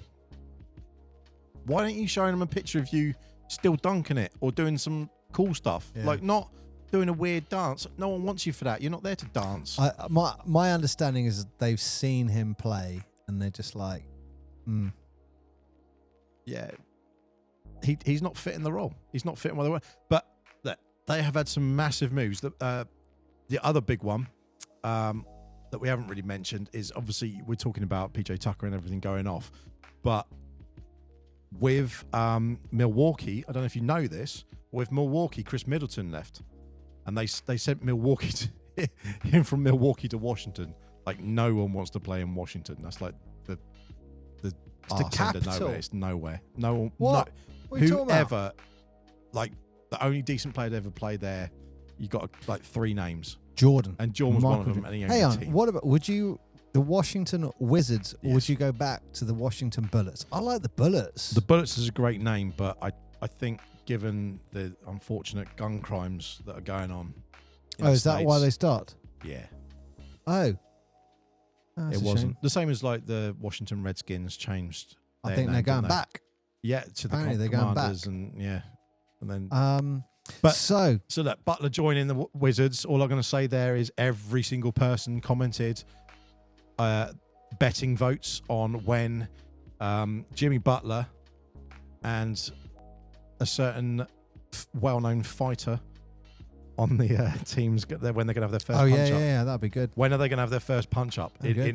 Speaker 2: why don't you show him a picture of you still dunking it or doing some cool stuff?
Speaker 1: Yeah.
Speaker 2: Like not doing a weird dance. No one wants you for that. You're not there to dance.
Speaker 1: My understanding is that they've seen him play and they're just like,
Speaker 2: Yeah. He's not fitting the role. He's not fitting what they want. But they have had some massive moves. The other big one that we haven't really mentioned is obviously we're talking about PJ Tucker and everything going off. But with Milwaukee, I don't know if you know this, with Milwaukee, Chris Middleton left. And they sent him from Milwaukee to Washington. Like no one wants to play in Washington. That's like the
Speaker 1: capital.
Speaker 2: nowhere. It's nowhere. No one.
Speaker 1: What? What are you talking about?
Speaker 2: Whoever, like the only decent player to ever play there, you got like 3 names.
Speaker 1: Jordan.
Speaker 2: And Jordan was one of them. And he owned
Speaker 1: Hey
Speaker 2: the
Speaker 1: on,
Speaker 2: team.
Speaker 1: what about, would you, the Washington Wizards, or
Speaker 2: Yes.
Speaker 1: would you go back to the Washington Bullets? I like the Bullets.
Speaker 2: The Bullets is a great name, but I think given the unfortunate gun crimes that are going on.
Speaker 1: Is that why they start?
Speaker 2: Yeah.
Speaker 1: Oh. That's
Speaker 2: It
Speaker 1: a
Speaker 2: wasn't
Speaker 1: shame.
Speaker 2: the same as like the Washington Redskins changed.
Speaker 1: I
Speaker 2: their
Speaker 1: think they're
Speaker 2: name,
Speaker 1: going
Speaker 2: didn't they?
Speaker 1: back.
Speaker 2: Yeah, to the
Speaker 1: Apparently they're going
Speaker 2: Commanders
Speaker 1: back.
Speaker 2: and yeah, and then
Speaker 1: But
Speaker 2: so that Butler joining the Wizards. All I'm going to say there is every single person commented betting votes on when Jimmy Butler and a certain well-known fighter on the teams when they're going to have their first punch up.
Speaker 1: yeah, that'd be good.
Speaker 2: When are they going to have their first punch up?
Speaker 1: Okay.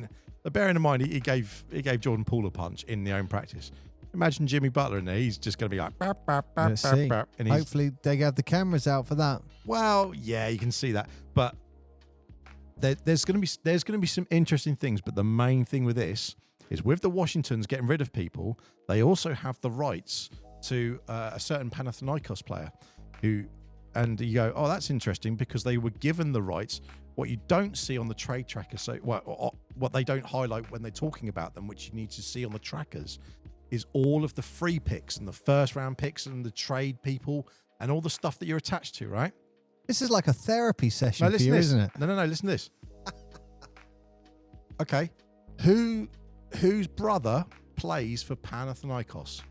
Speaker 2: Bearing in mind, he gave Jordan Poole a punch in the own practice. Imagine Jimmy Butler in there. He's just going to be like, burp, burp, burp,
Speaker 1: Let's
Speaker 2: burp,
Speaker 1: see.
Speaker 2: burp, and he's,
Speaker 1: Hopefully they have the cameras out for that.
Speaker 2: well, yeah, you can see that. But there's going to be some interesting things. But the main thing with this is with the Washingtons getting rid of people, they also have the rights to a certain Panathinaikos player who, and you go, oh, that's interesting because they were given the rights. What you don't see on the trade tracker, so what they don't highlight when they're talking about them, which you need to see on the trackers, is all of the free picks and the first round picks and the trade people and all the stuff that you're attached to, right?
Speaker 1: This is like a therapy session for
Speaker 2: listen
Speaker 1: you,
Speaker 2: to this.
Speaker 1: isn't it?
Speaker 2: No, listen to this. Okay. Whose brother plays for Panathinaikos?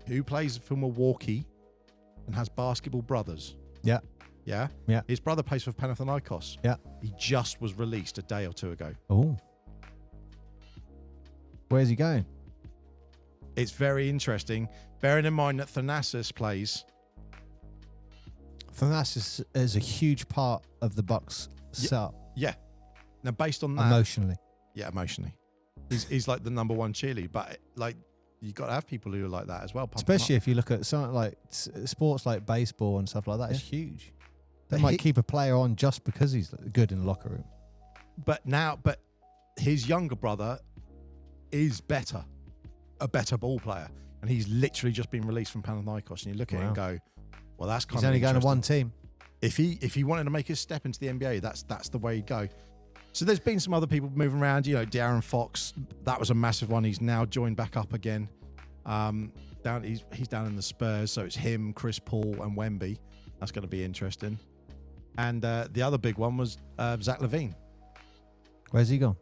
Speaker 2: Who plays for Milwaukee and has basketball brothers?
Speaker 1: Yeah.
Speaker 2: Yeah?
Speaker 1: Yeah.
Speaker 2: His brother plays for Panathinaikos.
Speaker 1: Yeah.
Speaker 2: He just was released a day or 2 ago.
Speaker 1: Oh. Where's he going?
Speaker 2: It's very interesting. Bearing in mind that Thanasis plays.
Speaker 1: Thanasis is a huge part of the Bucks setup.
Speaker 2: Yeah. Now, based on that.
Speaker 1: Emotionally.
Speaker 2: Yeah, emotionally. He's like the number one cheerleader. But like, you got to have people who are like that as well.
Speaker 1: Especially if you look at something like sports like baseball and stuff like that. It's huge. They might keep a player on just because he's good in the locker room.
Speaker 2: But his younger brother is a better ball player. And he's literally just been released from Panathinaikos. And you look at it and go, well, that's kind of
Speaker 1: He's only going to one
Speaker 2: interesting.
Speaker 1: team.
Speaker 2: If he wanted to make his step into the NBA, that's the way he'd go. So there's been some other people moving around. You know, De'Aaron Fox, that was a massive one. He's now joined back up again. He's down in the Spurs, so it's him, Chris Paul, and Wemby. That's going to be interesting. And the other big one was Zach LaVine.
Speaker 1: Where's he gone?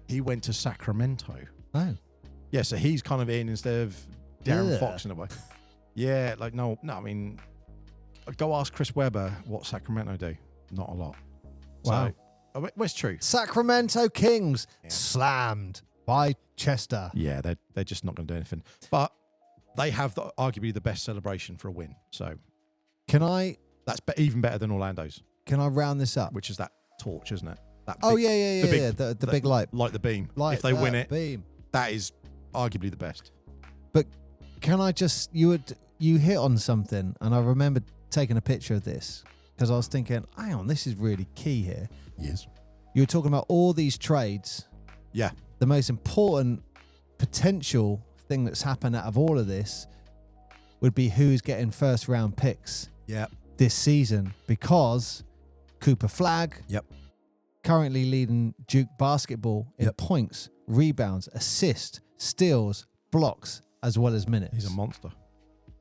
Speaker 2: He went to Sacramento.
Speaker 1: Oh.
Speaker 2: Yeah, so he's kind of in instead of De'Aaron
Speaker 1: Yeah.
Speaker 2: Fox in a way. Yeah, like no, I mean, go ask Chris Webber what Sacramento do. Not a lot.
Speaker 1: Wow.
Speaker 2: So, well, it's true.
Speaker 1: Sacramento Kings slammed by Chester.
Speaker 2: Yeah, they're just not going to do anything. But they have arguably the best celebration for a win. So that's even better than Orlando's.
Speaker 1: Can I round this up?
Speaker 2: Which is that torch, isn't it? That
Speaker 1: Oh,
Speaker 2: big,
Speaker 1: yeah. The big light.
Speaker 2: Like the beam.
Speaker 1: Light
Speaker 2: If they win it,
Speaker 1: beam.
Speaker 2: that is arguably the best.
Speaker 1: But can I just, you hit on something, and I remember taking a picture of this because I was thinking, hang on, this is really key here.
Speaker 2: Yes.
Speaker 1: You were talking about all these trades.
Speaker 2: Yeah.
Speaker 1: The most important potential thing that's happened out of all of this would be who's getting first round picks this season, because Cooper Flagg, currently leading Duke basketball in points, rebounds, assists, steals, blocks, as well as minutes.
Speaker 2: He's a monster.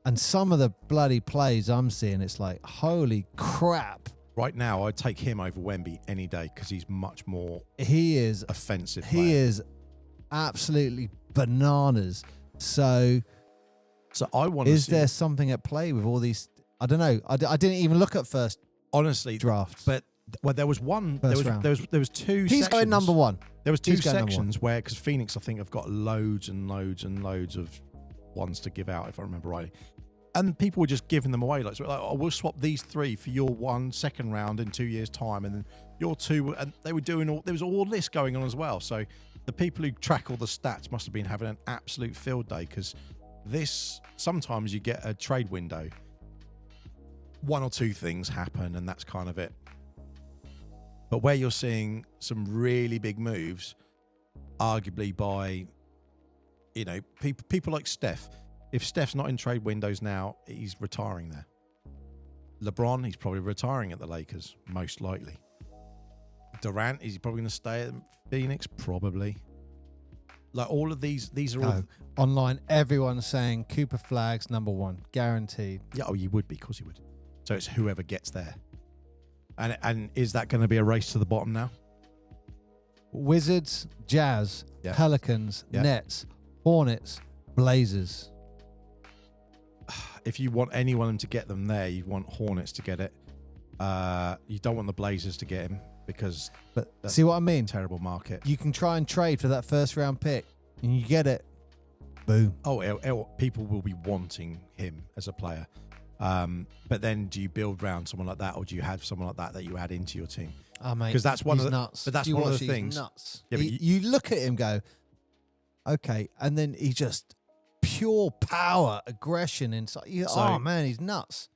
Speaker 1: And some of the bloody plays I'm seeing, it's like, holy crap.
Speaker 2: Right now, I'd take him over Wemby any day because he's much more
Speaker 1: He is
Speaker 2: offensive.
Speaker 1: He is absolutely bananas. So
Speaker 2: I want to see.
Speaker 1: Is there something at play with all these? I don't know. I didn't even look at first
Speaker 2: honestly
Speaker 1: draft.
Speaker 2: But there was one.
Speaker 1: First
Speaker 2: There
Speaker 1: round.
Speaker 2: was two.
Speaker 1: He's
Speaker 2: sections.
Speaker 1: going number one.
Speaker 2: There was two
Speaker 1: He's going number
Speaker 2: sections where, because Phoenix, I think, have got loads and loads and loads of ones to give out, if I remember rightly. And people were just giving them away. Like, oh, we'll swap these 3 for your 1 second round in 2 years' time, and then your 2. And they were doing all. There was all this going on as well. So the people who track all the stats must have been having an absolute field day, because this, sometimes you get a trade window, 1 or 2 things happen, and that's kind of it. But where you're seeing some really big moves, arguably by, people like Steph. If Steph's not in trade windows now, he's retiring there. LeBron, he's probably retiring at the Lakers, most likely. Durant, is he probably going to stay at Phoenix? Probably. Like, all of these are all...
Speaker 1: Online, everyone's saying Cooper Flagg's number 1, guaranteed.
Speaker 2: Yeah, you would be, of course you would. So it's whoever gets there. And is that going to be a race to the bottom now?
Speaker 1: Wizards, Jazz,
Speaker 2: Yeah.
Speaker 1: Pelicans,
Speaker 2: Yeah.
Speaker 1: Nets, Hornets, Blazers.
Speaker 2: If you want anyone to get them there, you want Hornets to get it. You don't want the Blazers to get him, because
Speaker 1: But
Speaker 2: that's
Speaker 1: see what I mean?
Speaker 2: a terrible market.
Speaker 1: You can try and trade for that first round pick, and you get it. Boom.
Speaker 2: Oh, people will be wanting him as a player. But then, do you build around someone like that, or do you have someone like that you add into your team?
Speaker 1: Oh, mate.
Speaker 2: 'Cause that's one
Speaker 1: he's
Speaker 2: of the-
Speaker 1: nuts.
Speaker 2: but that's
Speaker 1: You
Speaker 2: one of
Speaker 1: watch
Speaker 2: the
Speaker 1: it, he's
Speaker 2: things-
Speaker 1: Nuts.
Speaker 2: Yeah, but
Speaker 1: you look at him, go, okay, and then he just pure power, aggression inside. Oh man, he's nuts.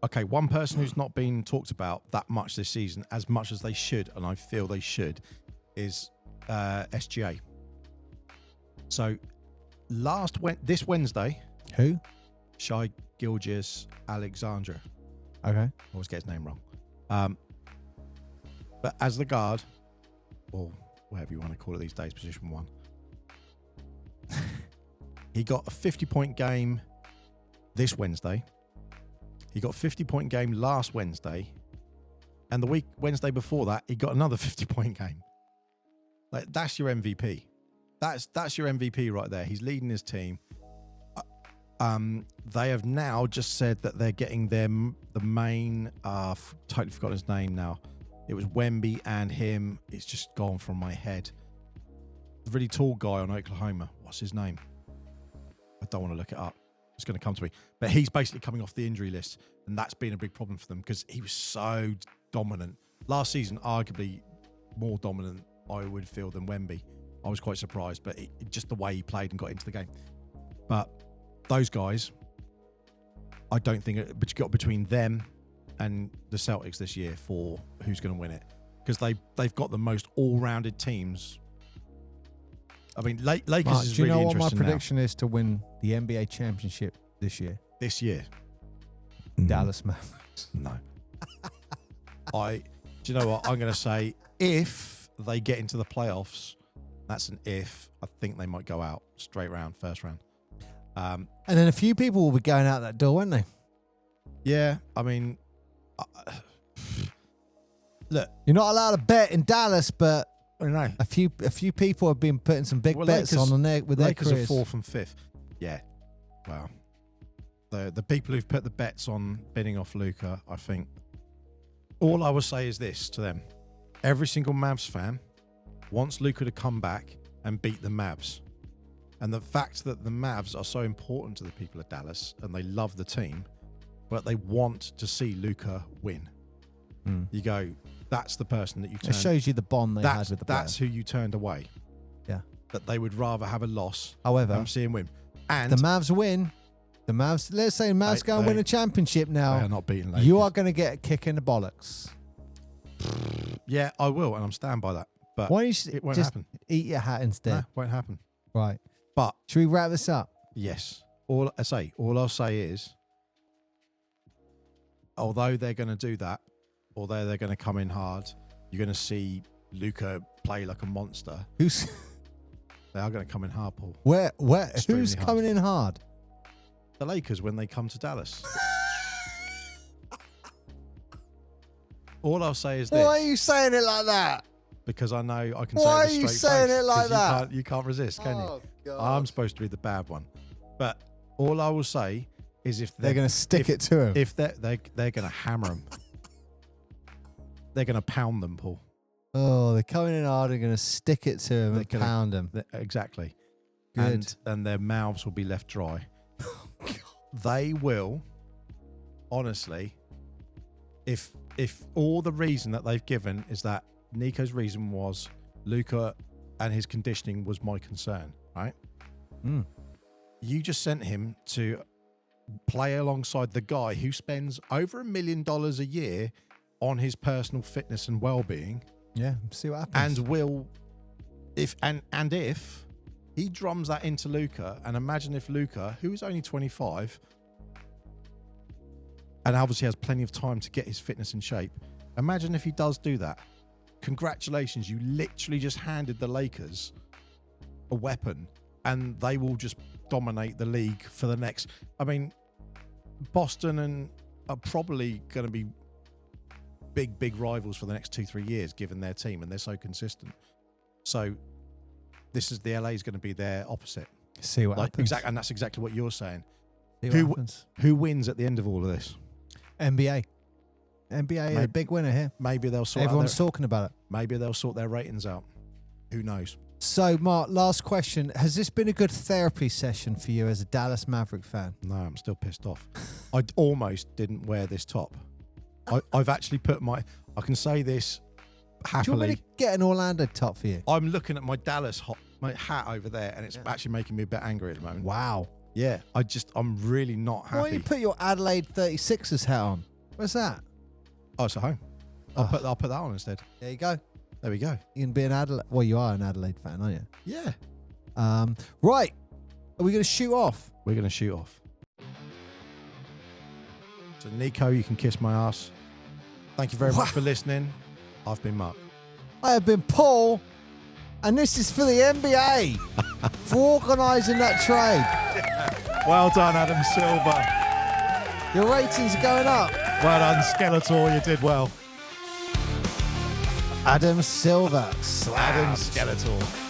Speaker 2: Okay, one person who's not been talked about that much this season, as much as they should, and I feel they should, is SGA. So this Wednesday,
Speaker 1: Who?
Speaker 2: Shai Gilgeous-Alexander.
Speaker 1: Okay.
Speaker 2: I always get his name wrong. But as the guard, or whatever you want to call it these days, position 1, he got a 50-point game this Wednesday. He got a 50-point game last Wednesday. And the Wednesday before that, he got another 50-point game. Like, that's your MVP. That's your MVP right there. He's leading his team. They have now just said that they're getting the main, totally forgot his name now. It was Wemby and him. It's just gone from my head. The really tall guy on Oklahoma. What's his name? I don't want to look it up. It's going to come to me. But he's basically coming off the injury list, and that's been a big problem for them because he was so dominant. Last season, arguably more dominant, I would feel, than Wemby. I was quite surprised, but just the way he played and got into the game. But those guys, I don't think, but you got between them and the Celtics this year for who's going to win it, because they've got the most all-rounded teams. I mean, Lakers
Speaker 1: Mark,
Speaker 2: is
Speaker 1: do you
Speaker 2: really
Speaker 1: know what my
Speaker 2: interesting
Speaker 1: prediction is to win the NBA championship this year?
Speaker 2: this year.
Speaker 1: Dallas Mavericks.
Speaker 2: No. Do you know what I'm going to say? If they get into the playoffs, that's an if. I think they might go out straight round, first round.
Speaker 1: And then a few people will be going out that door, won't they?
Speaker 2: Yeah, I mean, look,
Speaker 1: You're not allowed to bet in Dallas, but
Speaker 2: I don't know.
Speaker 1: a few people have been putting some big bets on their with their
Speaker 2: Lakers
Speaker 1: careers.
Speaker 2: are 4th and 5th. Yeah, wow. The people who've put the bets on bidding off Luka, I think. All I will say is this to them: every single Mavs fan wants Luka to come back and beat the Mavs. And the fact that the Mavs are so important to the people of Dallas and they love the team, but they want to see Luka win. You go, that's the person that you
Speaker 1: It
Speaker 2: turned.
Speaker 1: shows you the bond they had with the player.
Speaker 2: That's who you turned away.
Speaker 1: Yeah.
Speaker 2: That they would rather have a loss
Speaker 1: However,
Speaker 2: than see him win. And
Speaker 1: the Mavs win. The Mavs. Let's say the Mavs go and win a championship
Speaker 2: they
Speaker 1: now.
Speaker 2: are not beating Lakers.
Speaker 1: You are going to get a kick in the bollocks.
Speaker 2: Yeah, I will, and I'm stand by that. But
Speaker 1: Why don't you
Speaker 2: it won't
Speaker 1: just
Speaker 2: happen.
Speaker 1: eat your hat instead?
Speaker 2: No, won't happen.
Speaker 1: Right.
Speaker 2: But
Speaker 1: Should we wrap this up?
Speaker 2: yes, all I'll say is, although they're going to do that, although they're going to come in hard, you're going to see Luka play like a monster.
Speaker 1: Who's
Speaker 2: They are going to come in hard, Paul.
Speaker 1: where?
Speaker 2: Extremely
Speaker 1: Who's
Speaker 2: hard.
Speaker 1: coming in hard?
Speaker 2: the Lakers when they come to Dallas. All I'll say is this.
Speaker 1: Why are you saying it like that?
Speaker 2: Because I know I can
Speaker 1: Why
Speaker 2: say it
Speaker 1: are you
Speaker 2: with a straight
Speaker 1: saying
Speaker 2: face,
Speaker 1: it like
Speaker 2: 'cause
Speaker 1: that?
Speaker 2: You can't resist, can
Speaker 1: Oh,
Speaker 2: you?
Speaker 1: God.
Speaker 2: I'm supposed to be the bad one. But all I will say is if
Speaker 1: They're going to stick it to him.
Speaker 2: If they're going to hammer them. They're going to pound them, Paul.
Speaker 1: Oh, they're coming in hard. They're going to stick it to him and pound him.
Speaker 2: Exactly.
Speaker 1: Good.
Speaker 2: And their mouths will be left dry. They will, honestly, if all the reason that they've given is that Nico's reason was Luka and his conditioning was my concern, right?
Speaker 1: Mm.
Speaker 2: You just sent him to play alongside the guy who spends over $1 million a year on his personal fitness and well-being.
Speaker 1: Yeah, see what happens.
Speaker 2: And will, if he drums that into Luka, and imagine if Luka, who is only 25, and obviously has plenty of time to get his fitness in shape, imagine if he does do that. Congratulations, you literally just handed the Lakers a weapon, and they will just dominate the league for the next. I mean, Boston are probably going to be big rivals for the next 2-3 years, given their team, and they're so consistent. So the LA is going to be their opposite.
Speaker 1: See what happens.
Speaker 2: Exactly, and that's exactly what you're saying.
Speaker 1: See what happens.
Speaker 2: Who wins at the end of all of this?
Speaker 1: NBA are a big winner here.
Speaker 2: Maybe they'll sort.
Speaker 1: Everyone's talking about it.
Speaker 2: Maybe they'll sort their ratings out. Who knows?
Speaker 1: So, Mark, last question: has this been a good therapy session for you as a Dallas Maverick fan?
Speaker 2: No, I'm still pissed off. I almost didn't wear this top. I've actually put my. I can say this happily.
Speaker 1: Do you want me to get an Orlando top for you?
Speaker 2: I'm looking at my Dallas my hat over there, and it's actually making me a bit angry at the moment.
Speaker 1: Wow.
Speaker 2: Yeah, I'm really not happy.
Speaker 1: Why don't you put your Adelaide 36ers hat on? Where's that?
Speaker 2: Oh, it's at home. I'll put that on instead.
Speaker 1: There you go.
Speaker 2: There we go.
Speaker 1: You can be an Adelaide. Well, you are an Adelaide fan, aren't you?
Speaker 2: Yeah.
Speaker 1: Right. Are we going to shoot off?
Speaker 2: We're going to shoot off. So, Nico, you can kiss my ass. Thank you very much for listening. I've been Mark.
Speaker 1: I have been Paul, and this is for the NBA for organising that trade.
Speaker 2: Well done, Adam Silver.
Speaker 1: Your ratings are going up.
Speaker 2: Well done, Skeletor. You did well.
Speaker 1: Adam Silver.
Speaker 2: Adam Skeletor.